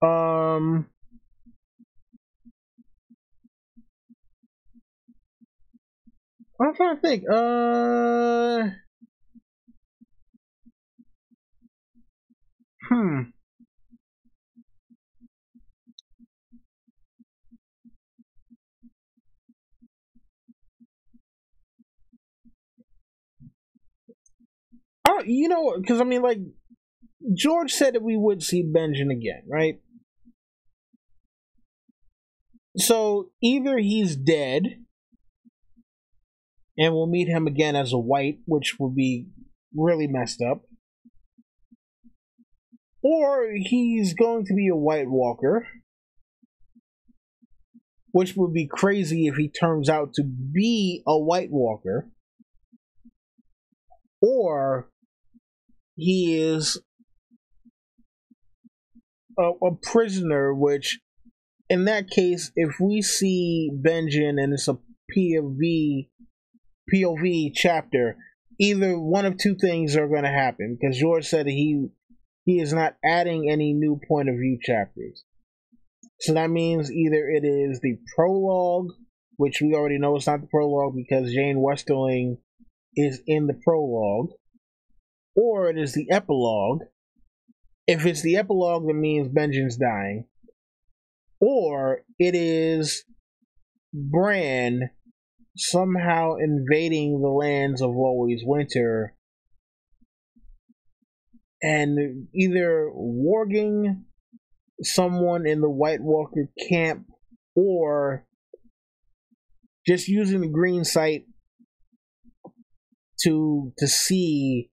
Speaker 2: Um, I'm trying to think. Hmm. Because I mean, like George said that we would see Benjen again, right? So either he's dead, and we'll meet him again as a white, which would be really messed up, or he's going to be a White Walker, which would be crazy if he turns out to be a White Walker, or he is a prisoner, which in that case, if we see Benjen and it's a POV chapter, either one of two things are going to happen, because George said he is not adding any new point of view chapters. So that means either it is the prologue, which we already know it's not the prologue because Jane Westerling is in the prologue, or it is the epilogue. If it's the epilogue, that means Benjen's dying. Or it is Bran somehow invading the lands of Always Winter and either warging someone in the White Walker camp or just using the green sight to see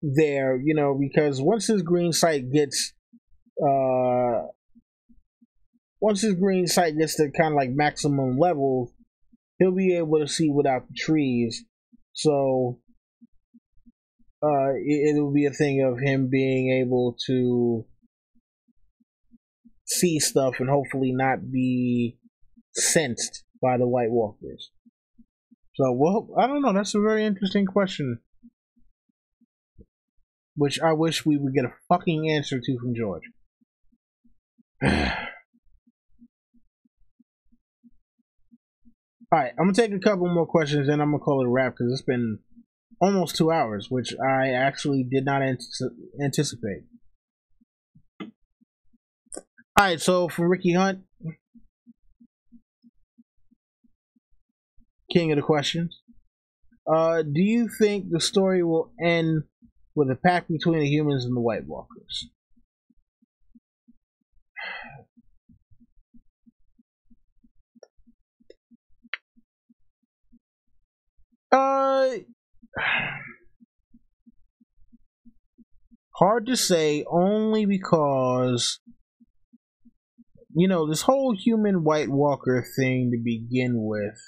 Speaker 2: there, because once his green sight gets to kind of like maximum level, he'll be able to see without the trees. So it'll be a thing of him being able to see stuff and hopefully not be sensed by the White Walkers. So, well, I don't know. That's a very interesting question, which I wish we would get a fucking answer to from George. Alright, I'm gonna take a couple more questions and I'm gonna call it a wrap because it's been almost 2 hours, which I actually did not anticipate. Alright, so from Ricky Hunt, king of the questions. Do you think the story will end with a pact between the humans and the White Walkers? Hard to say, only because this whole human White Walker thing to begin with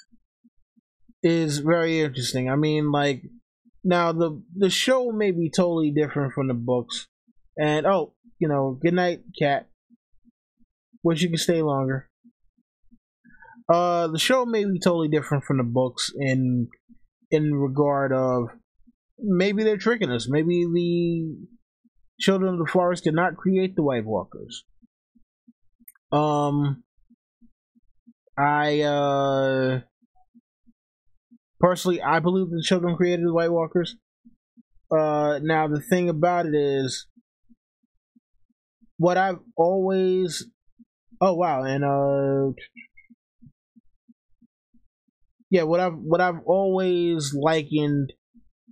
Speaker 2: is very interesting. I mean, like, now the show may be totally different from the books, and good night, cat. Wish you could stay longer. The show may be totally different from the books in regard of maybe they're tricking us. Maybe the Children of the Forest did not create the White Walkers. I personally, I believe the children created the White Walkers. Now the thing about it is, what I've always, oh wow, and yeah, what I've always likened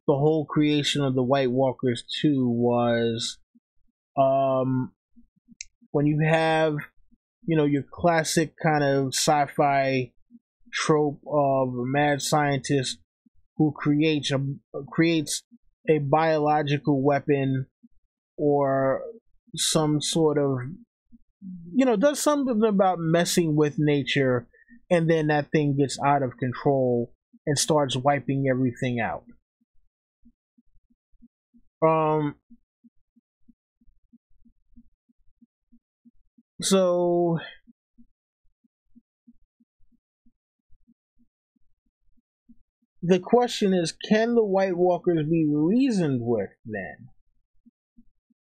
Speaker 2: the whole creation of the White Walkers to was, when you have your classic kind of sci-fi trope of a mad scientist who creates a biological weapon, or some sort of, does something about messing with nature, and then that thing gets out of control and starts wiping everything out. Um so the question is, can the White Walkers be reasoned with then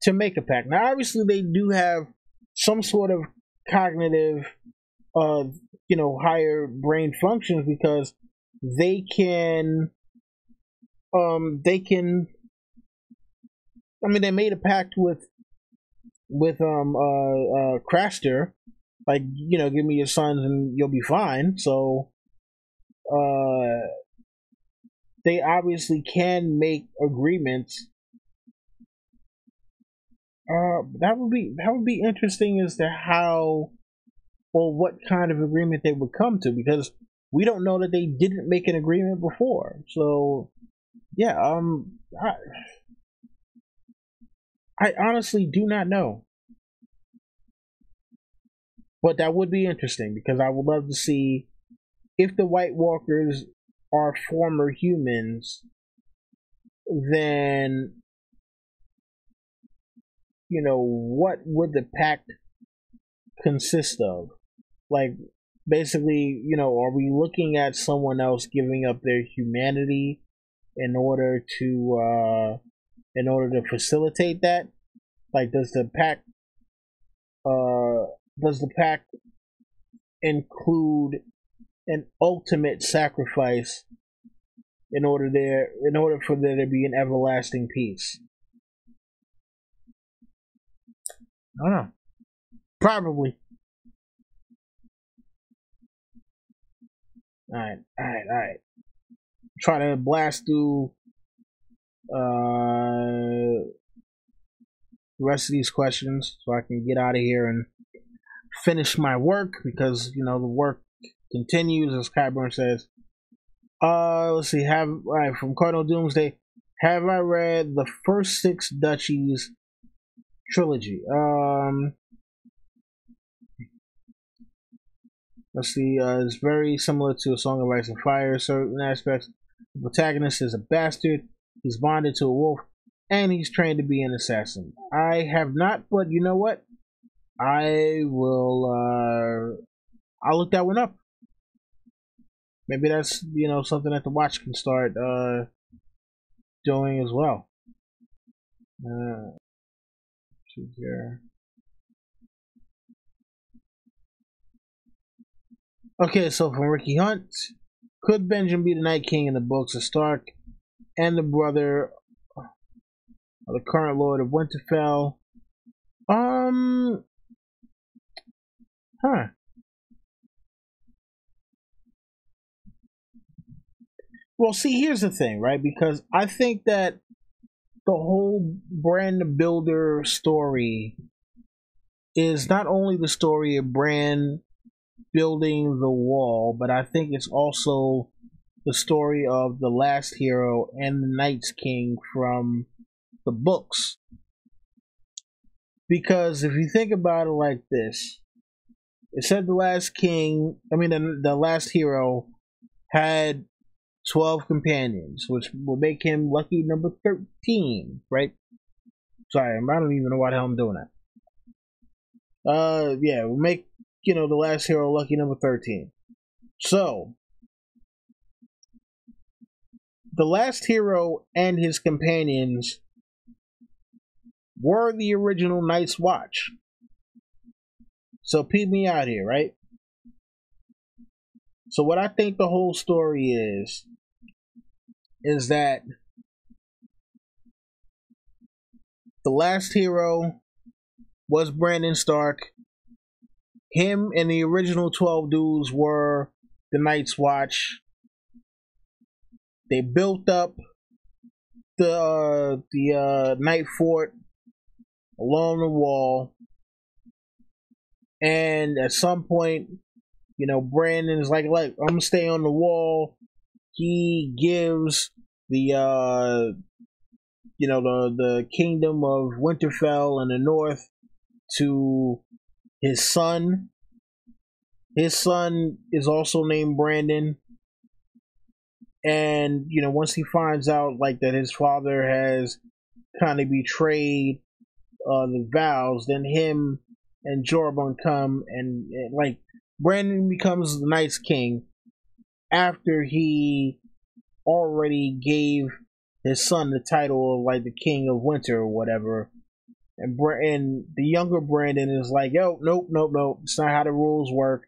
Speaker 2: to make a pact? Now, obviously, they do have some sort of cognitive, higher brain functions, because they can, they can. I mean, they made a pact with Craster, like, give me your sons and you'll be fine. So, they obviously can make agreements. That would be interesting as to how, or what kind of agreement they would come to, because we don't know that they didn't make an agreement before. So yeah, I honestly do not know, but that would be interesting, because I would love to see if the White Walkers are former humans. Then what would the pact consist of? Like, basically, are we looking at someone else giving up their humanity in order to facilitate that? Like, does the pact include an ultimate sacrifice in order for there to be an everlasting peace? I don't know. Probably. All right. Try to blast through the rest of these questions so I can get out of here and finish my work, because the work continues, as Kyburn says. Let's see. From Cardinal Doomsday. Have I read the first 6 Duchies trilogy? Let's see. It's very similar to A Song of Ice and Fire. Certain aspects. The protagonist is a bastard. He's bonded to a wolf, and he's trained to be an assassin. I have not, but you know what? I will. I'll look that one up. Maybe that's something that the watch can start doing as well. Here. Okay, so from Ricky Hunt, could Benjamin be the Night King in the books of Stark and the brother of the current Lord of Winterfell? Well, see, here's the thing, right? Because I think that the whole Bran Builder story is not only the story of Bran building the wall, but I think it's also the story of the last hero and the Night's King from the books. Because if you think about it like this, it said the last last hero had 12 companions, which will make him lucky number 13, right? Sorry, I don't even know why the hell I'm doing that. Yeah, we'll make, the last hero lucky number 13. So, the last hero and his companions were the original Night's Watch. So, peep me out here, right? So, what I think the whole story is that the last hero was Brandon Stark. Him and the original 12 dudes were the Night's Watch. They built up the Night Fort along the wall, And at some point, Brandon is like, I'm gonna stay on the wall. He gives the the kingdom of Winterfell in the north to his son. His son is also named Brandon, and once he finds out like that his father has kind of betrayed the vows, then him and Jorabun come and like Brandon becomes the Night's King after he already gave his son the title of like the King of Winter or whatever. And the younger Brandon is like, yo, nope, nope, nope. It's not how the rules work.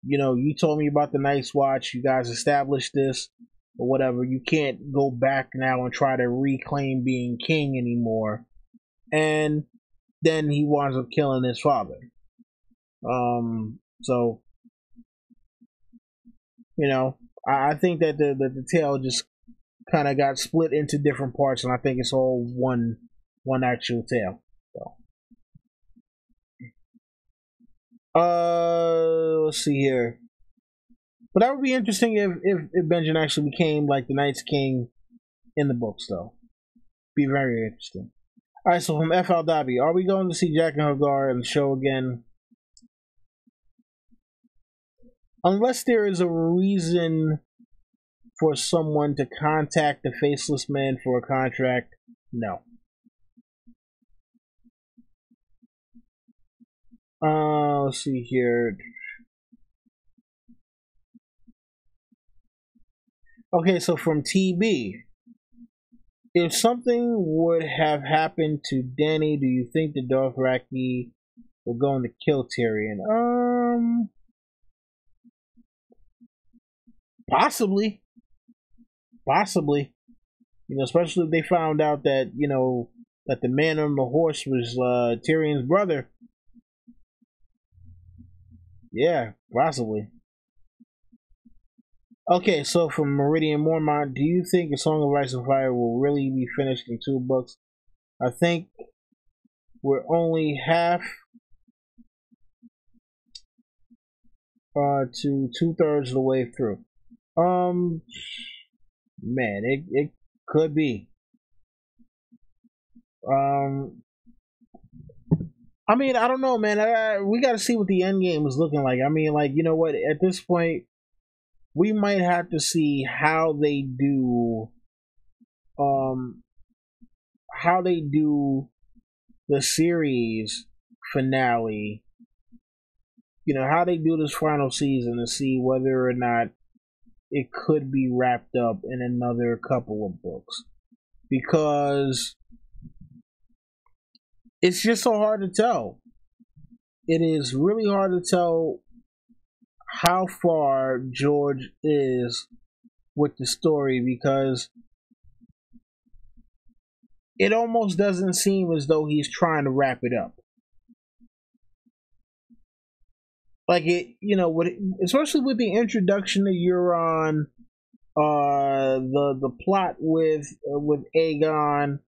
Speaker 2: You told me about the Night's Watch. You guys established this or whatever. You can't go back now and try to reclaim being king anymore. And then he winds up killing his father. So I think that the tale just kind of got split into different parts, and I think it's all one actual tale. So, let's see here. But that would be interesting if Benjen actually became like the Night's King in the books, though. Be very interesting. All right, so from F.L. Dobby, are we going to see Jack and Hagar in the show again? Unless there is a reason for someone to contact the Faceless Man for a contract, no. Let's see here. Okay, so from TB, if something would have happened to Danny, do you think the Dothraki were going to kill Tyrion? Possibly. Especially if they found out that that the man on the horse was Tyrion's brother. Yeah, possibly. Okay, so from Meridian Mormont, do you think A Song of Ice and Fire will really be finished in 2 books? I think we're only half to 2/3 of the way through. Man, it could be. I mean, I don't know, man. We got to see what the end game is looking like. I mean, like, you know what? At this point, we might have to see how they do, how they do the series finale. How they do this final season to see whether or not it could be wrapped up in another couple of books, because it's just so hard to tell. It is really hard to tell how far George is with the story, because it almost doesn't seem as though he's trying to wrap it up. Like especially with the introduction of Euron, the plot with Aegon,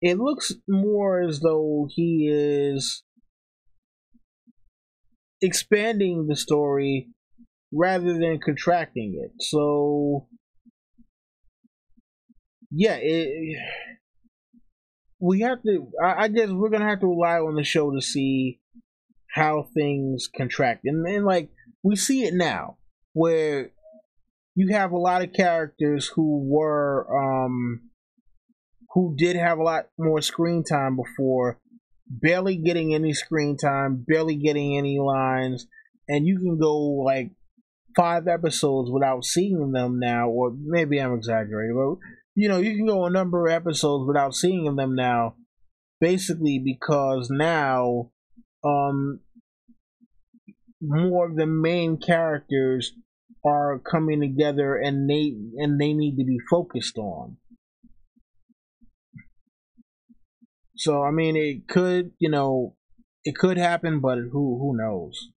Speaker 2: it looks more as though he is expanding the story rather than contracting it. So yeah, we have to. I guess we're gonna have to rely on the show to see how things contract, and like we see it now, where you have a lot of characters who did have a lot more screen time before, barely getting any screen time, barely getting any lines, and you can go like 5 episodes without seeing them now, or maybe I'm exaggerating, but you can go a number of episodes without seeing them now, basically because now more of the main characters are coming together, and they need to be focused on. So I mean, it could happen, but who knows?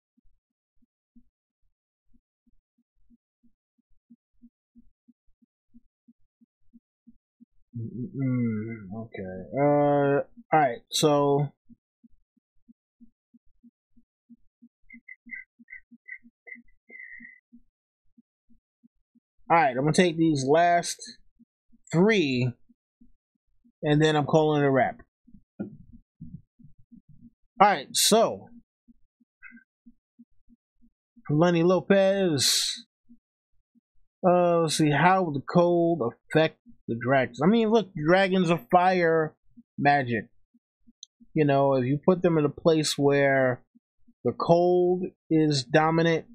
Speaker 2: Okay. All right. So Alright, I'm gonna take these last 3 and then I'm calling it a wrap. Alright, so Lenny Lopez. Let's see, how will the cold affect the dragons? I mean, look, dragons are fire magic. You know, if you put them in a place where the cold is dominant,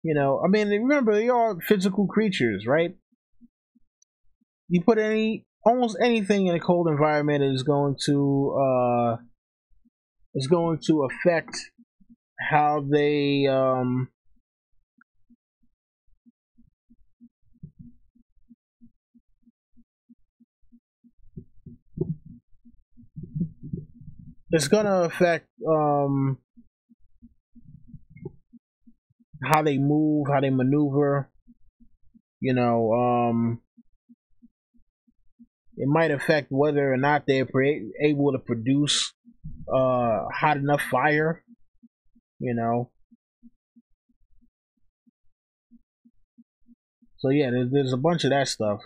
Speaker 2: you know, I mean, remember, they are physical creatures, right? You put almost anything in a cold environment is going to affect how they it's gonna affect how they move, how they maneuver. You know, it might affect whether or not they're able to produce hot enough fire. You know, so yeah, there's a bunch of that stuff.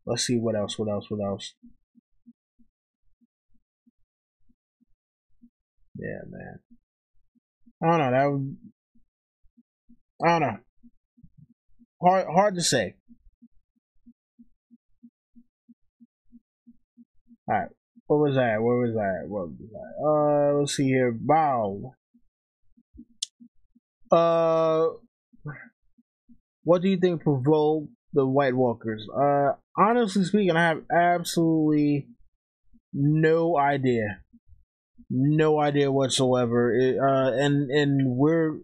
Speaker 2: Let's see what else. Yeah, man. I don't know. I don't know. Hard to say. All right. What was that? Let's see here. Bow. What do you think provoked the White Walkers? Honestly speaking, I have absolutely no idea. No idea whatsoever. And we're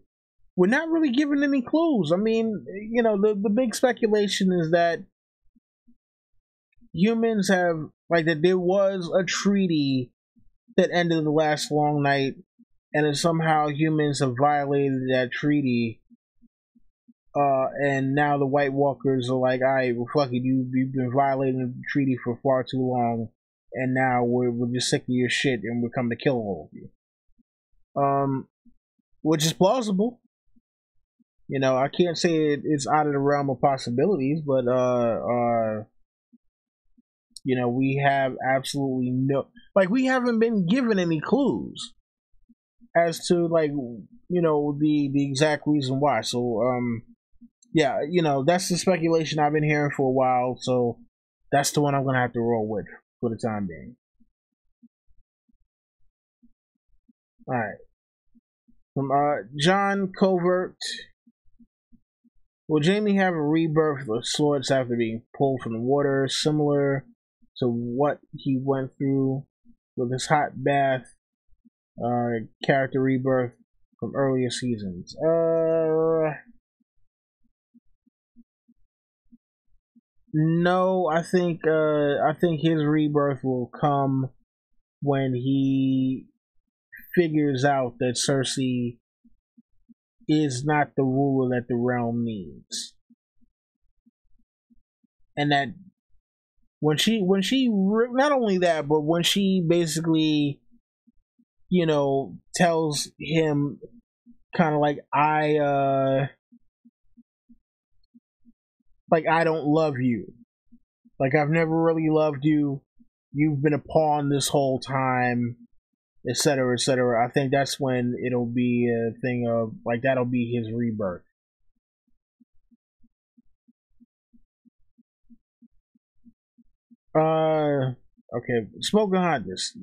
Speaker 2: not really given any clues. I mean, you know, the big speculation is that humans have, like, that there was a treaty that ended the last long night, and that somehow humans have violated that treaty. And now the White Walkers are like, alright, well, fuck it, you've been violating the treaty for far too long, and now we're just sick of your shit, and we're coming to kill all of you. Which is plausible. You know, I can't say it's out of the realm of possibilities, but you know, we have absolutely we haven't been given any clues as to, like, you know, the exact reason why. So yeah, you know, that's the speculation I've been hearing for a while, so that's the one I'm gonna have to roll with for the time being. Alright. From John Covert. Will Jaime have a rebirth of sorts after being pulled from the water, similar to what he went through with his hot bath character rebirth from earlier seasons? No, I think his rebirth will come when he figures out that Cersei is not the ruler that the realm needs, and that when she not only that, but when she basically, you know, tells him kind of like, I don't love you, like, I've never really loved you, you've been a pawn this whole time, etc., etc. I think that's when it'll be a thing of, like, that'll be his rebirth. Okay, Smoking Hondas.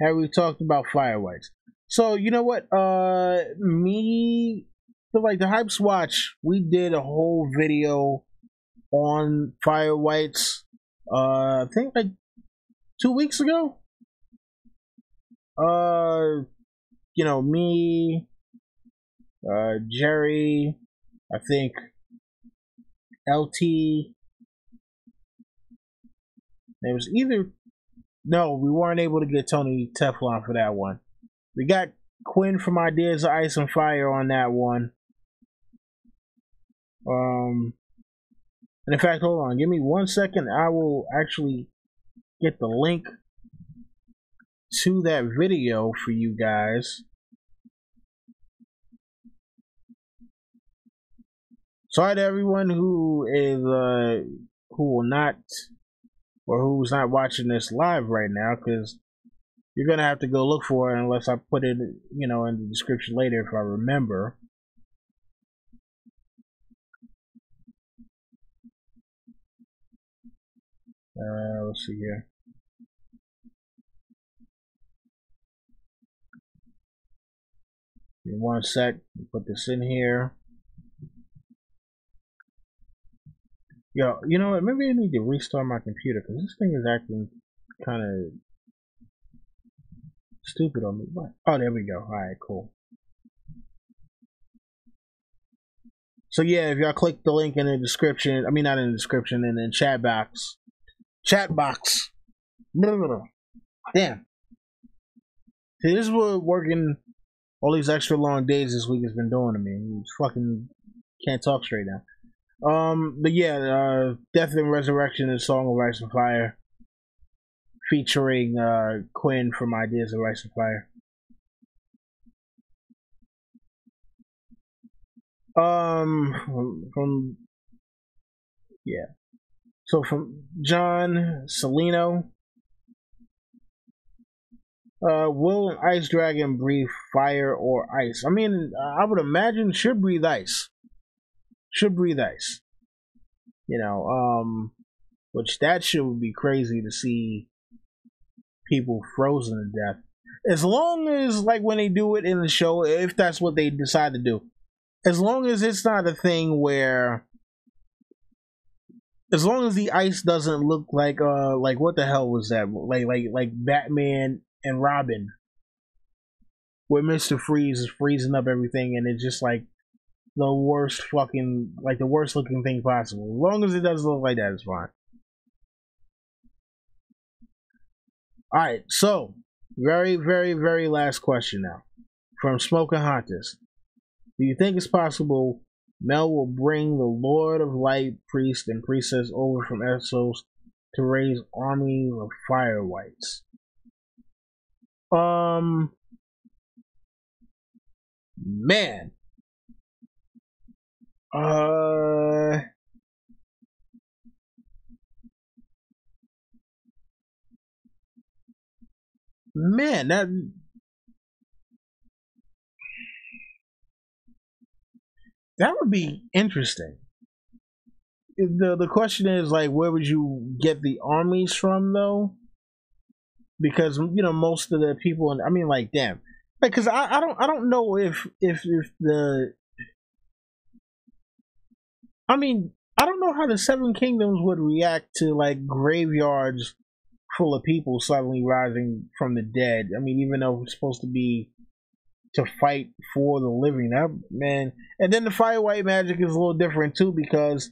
Speaker 2: Have we talked about fire whites? So, you know what? Me, like, the Hypes Watch, we did a whole video on fire whites. I think like 2 weeks ago. You know, me, Jerry, I think LT. It was either, no, we weren't able to get Tony Teflon for that one. We got Quinn from Ideas of Ice and Fire on that one. And in fact, hold on, give me 1 second. I will actually get the link to that video for you guys. Sorry to everyone who is who will not or who's not watching this live right now, because you're gonna have to go look for it unless I put it, you know, in the description later if I remember. Let's see here. Give me 1 sec. Put this in here. Yo, you know what? Maybe I need to restart my computer because this thing is acting kind of stupid on me. What? Oh, there we go. All right, cool. So yeah, if y'all click the link in the description, I mean not in the description, in the chat box. Damn. See, this is what working all these extra long days this week has been doing to me. Fucking can't talk straight now. But yeah, Death and Resurrection is Song of Ice and Fire, featuring Quinn from Ideas of Ice and Fire. From yeah, so from John Celino. Will an ice dragon breathe fire or ice? I mean, I would imagine should breathe ice. Should breathe ice. You know, which that shit would be crazy to see people frozen to death. As long as, like, when they do it in the show, if that's what they decide to do, as long as it's not a thing where, as long as the ice doesn't look like what the hell was that? Like Batman and Robin, where Mr. Freeze is freezing up everything, and it's just like the worst fucking, like the worst looking thing possible. As long as it doesn't look like that, it's fine. Alright, so very, very, very last question now. From Smoking Hunters. Do you think it's possible Mel will bring the Lord of Light priest and priestess over from Essos to raise armies of fire whites? Man. Man, that would be interesting. The question is, like, where would you get the armies from, though? Because, you know, most of the people, I mean, like, damn, like, because I don't know if the, I mean, I don't know how the Seven Kingdoms would react to, like, graveyards full of people suddenly rising from the dead. I mean, even though it's supposed to be to fight for the living, that, man. And then the fire white magic is a little different too, because,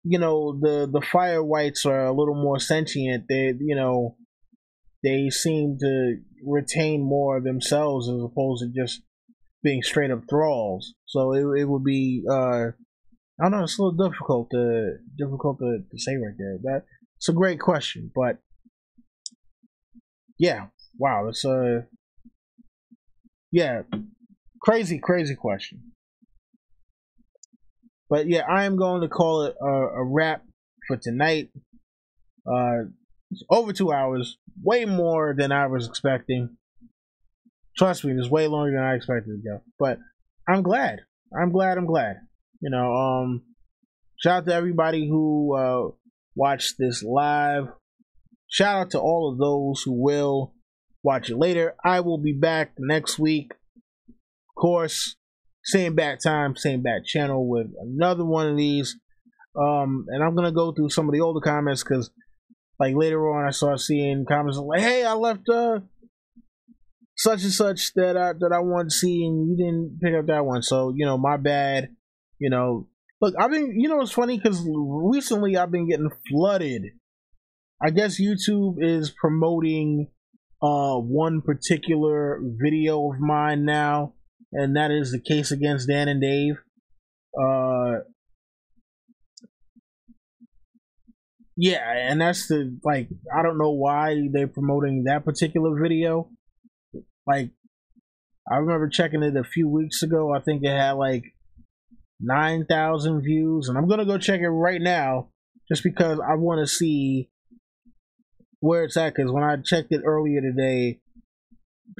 Speaker 2: you know, the fire whites are a little more sentient. They, you know, they seem to retain more of themselves as opposed to just being straight up thralls. So it would be I don't know, it's a little difficult to say right there. That's a great question, but yeah, wow, it's yeah, crazy question. But yeah, I am going to call it a wrap for tonight. It's over 2 hours, way more than I was expecting. Trust me, it's way longer than I expected to go. But I'm glad. You know, shout out to everybody who watched this live. Shout out to all of those who will watch it later. I will be back next week. Of course, same bat time, same bat channel with another one of these. And I'm gonna go through some of the older comments because, like, later on I started seeing comments like, "Hey, I left such and such that I wanted to see, and you didn't pick up that one. So, you know, my bad." You know, look, I've been, you know, it's funny because recently I've been getting flooded. I guess YouTube is promoting one particular video of mine now, and that is the case against Dan and Dave. Yeah, and that's the, like, I don't know why they're promoting that particular video. Like, I remember checking it a few weeks ago. I think it had like 9,000 views, and I'm gonna go check it right now just because I want to see where it's at. Because when I checked it earlier today,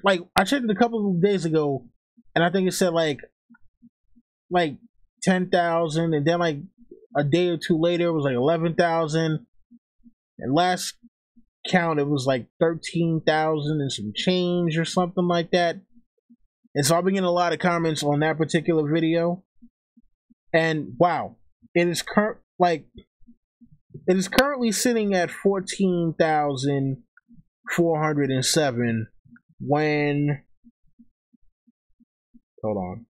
Speaker 2: like I checked it a couple of days ago, and I think it said like 10,000, and then like a day or two later it was like 11,000, and last count it was like 13,000 and some change or something like that. And so I've been getting a lot of comments on that particular video, and wow, it is currently sitting at 14,407 when, hold on,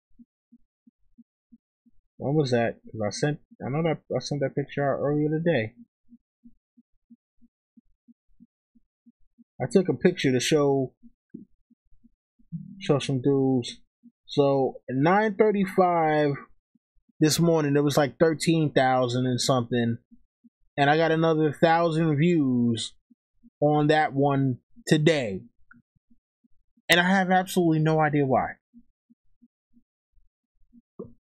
Speaker 2: when was that? Because I know that I sent that picture out earlier today. I took a picture to show some dudes. So at 9:35 this morning, it was like 13,000 and something, and I got another 1,000 views on that one today, and I have absolutely no idea why.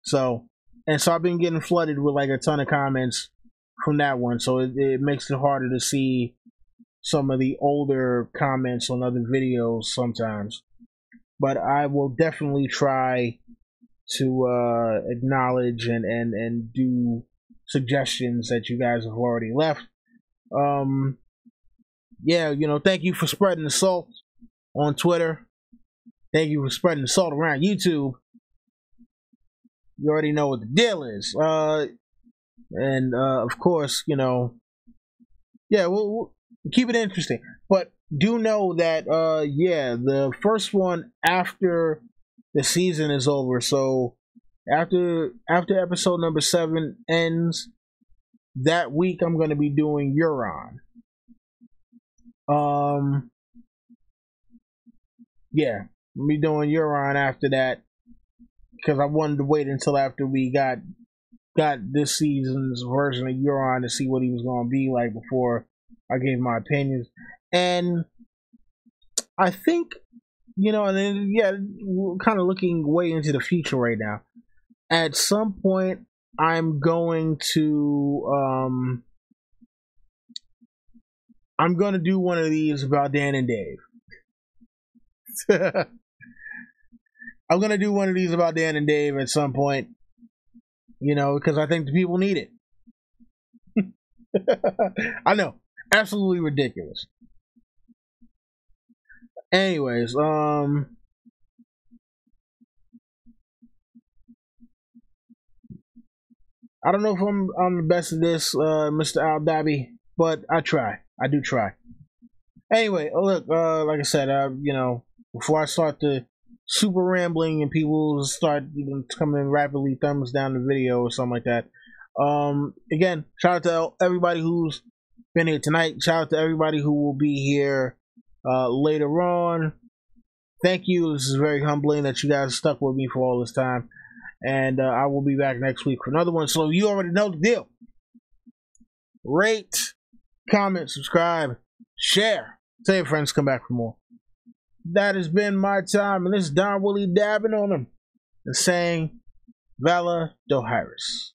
Speaker 2: So I've been getting flooded with like a ton of comments from that one, so it makes it harder to see some of the older comments on other videos sometimes. But I will definitely try to acknowledge and do suggestions that you guys have already left. Yeah, thank you for spreading the salt on Twitter. Thank you for spreading the salt around YouTube. You already know what the deal is. And of course, yeah, we'll keep it interesting. But do know that, yeah, the first one after the season is over. So after episode number 7 ends, that week I'm going to be doing Euron. Yeah, I'll be doing Euron after that, because I wanted to wait until after we got this season's version of Euron to see what he was going to be like before I gave my opinions. And I think, and then, yeah, we're kind of looking way into the future right now. At some point, I'm going to do one of these about Dan and Dave. I'm going to do one of these about Dan and Dave at some point, because I think the people need it. I know, absolutely ridiculous. Anyways, I don't know if I'm the best at this, Mr. Al Dabi, but I try. I do try. Anyway, look, like I said, before I start the super rambling and people start coming rapidly thumbs down the video or something like that. Again, shout out to everybody who's been here tonight. Shout out to everybody who will be here later on. Thank you. This is very humbling that you guys stuck with me for all this time. And I will be back next week for another one. So you already know the deal. Rate, comment, subscribe, share. Tell your friends to come back for more. That has been my time. And this is Don Willie dabbing on them and saying, Vala Doharis.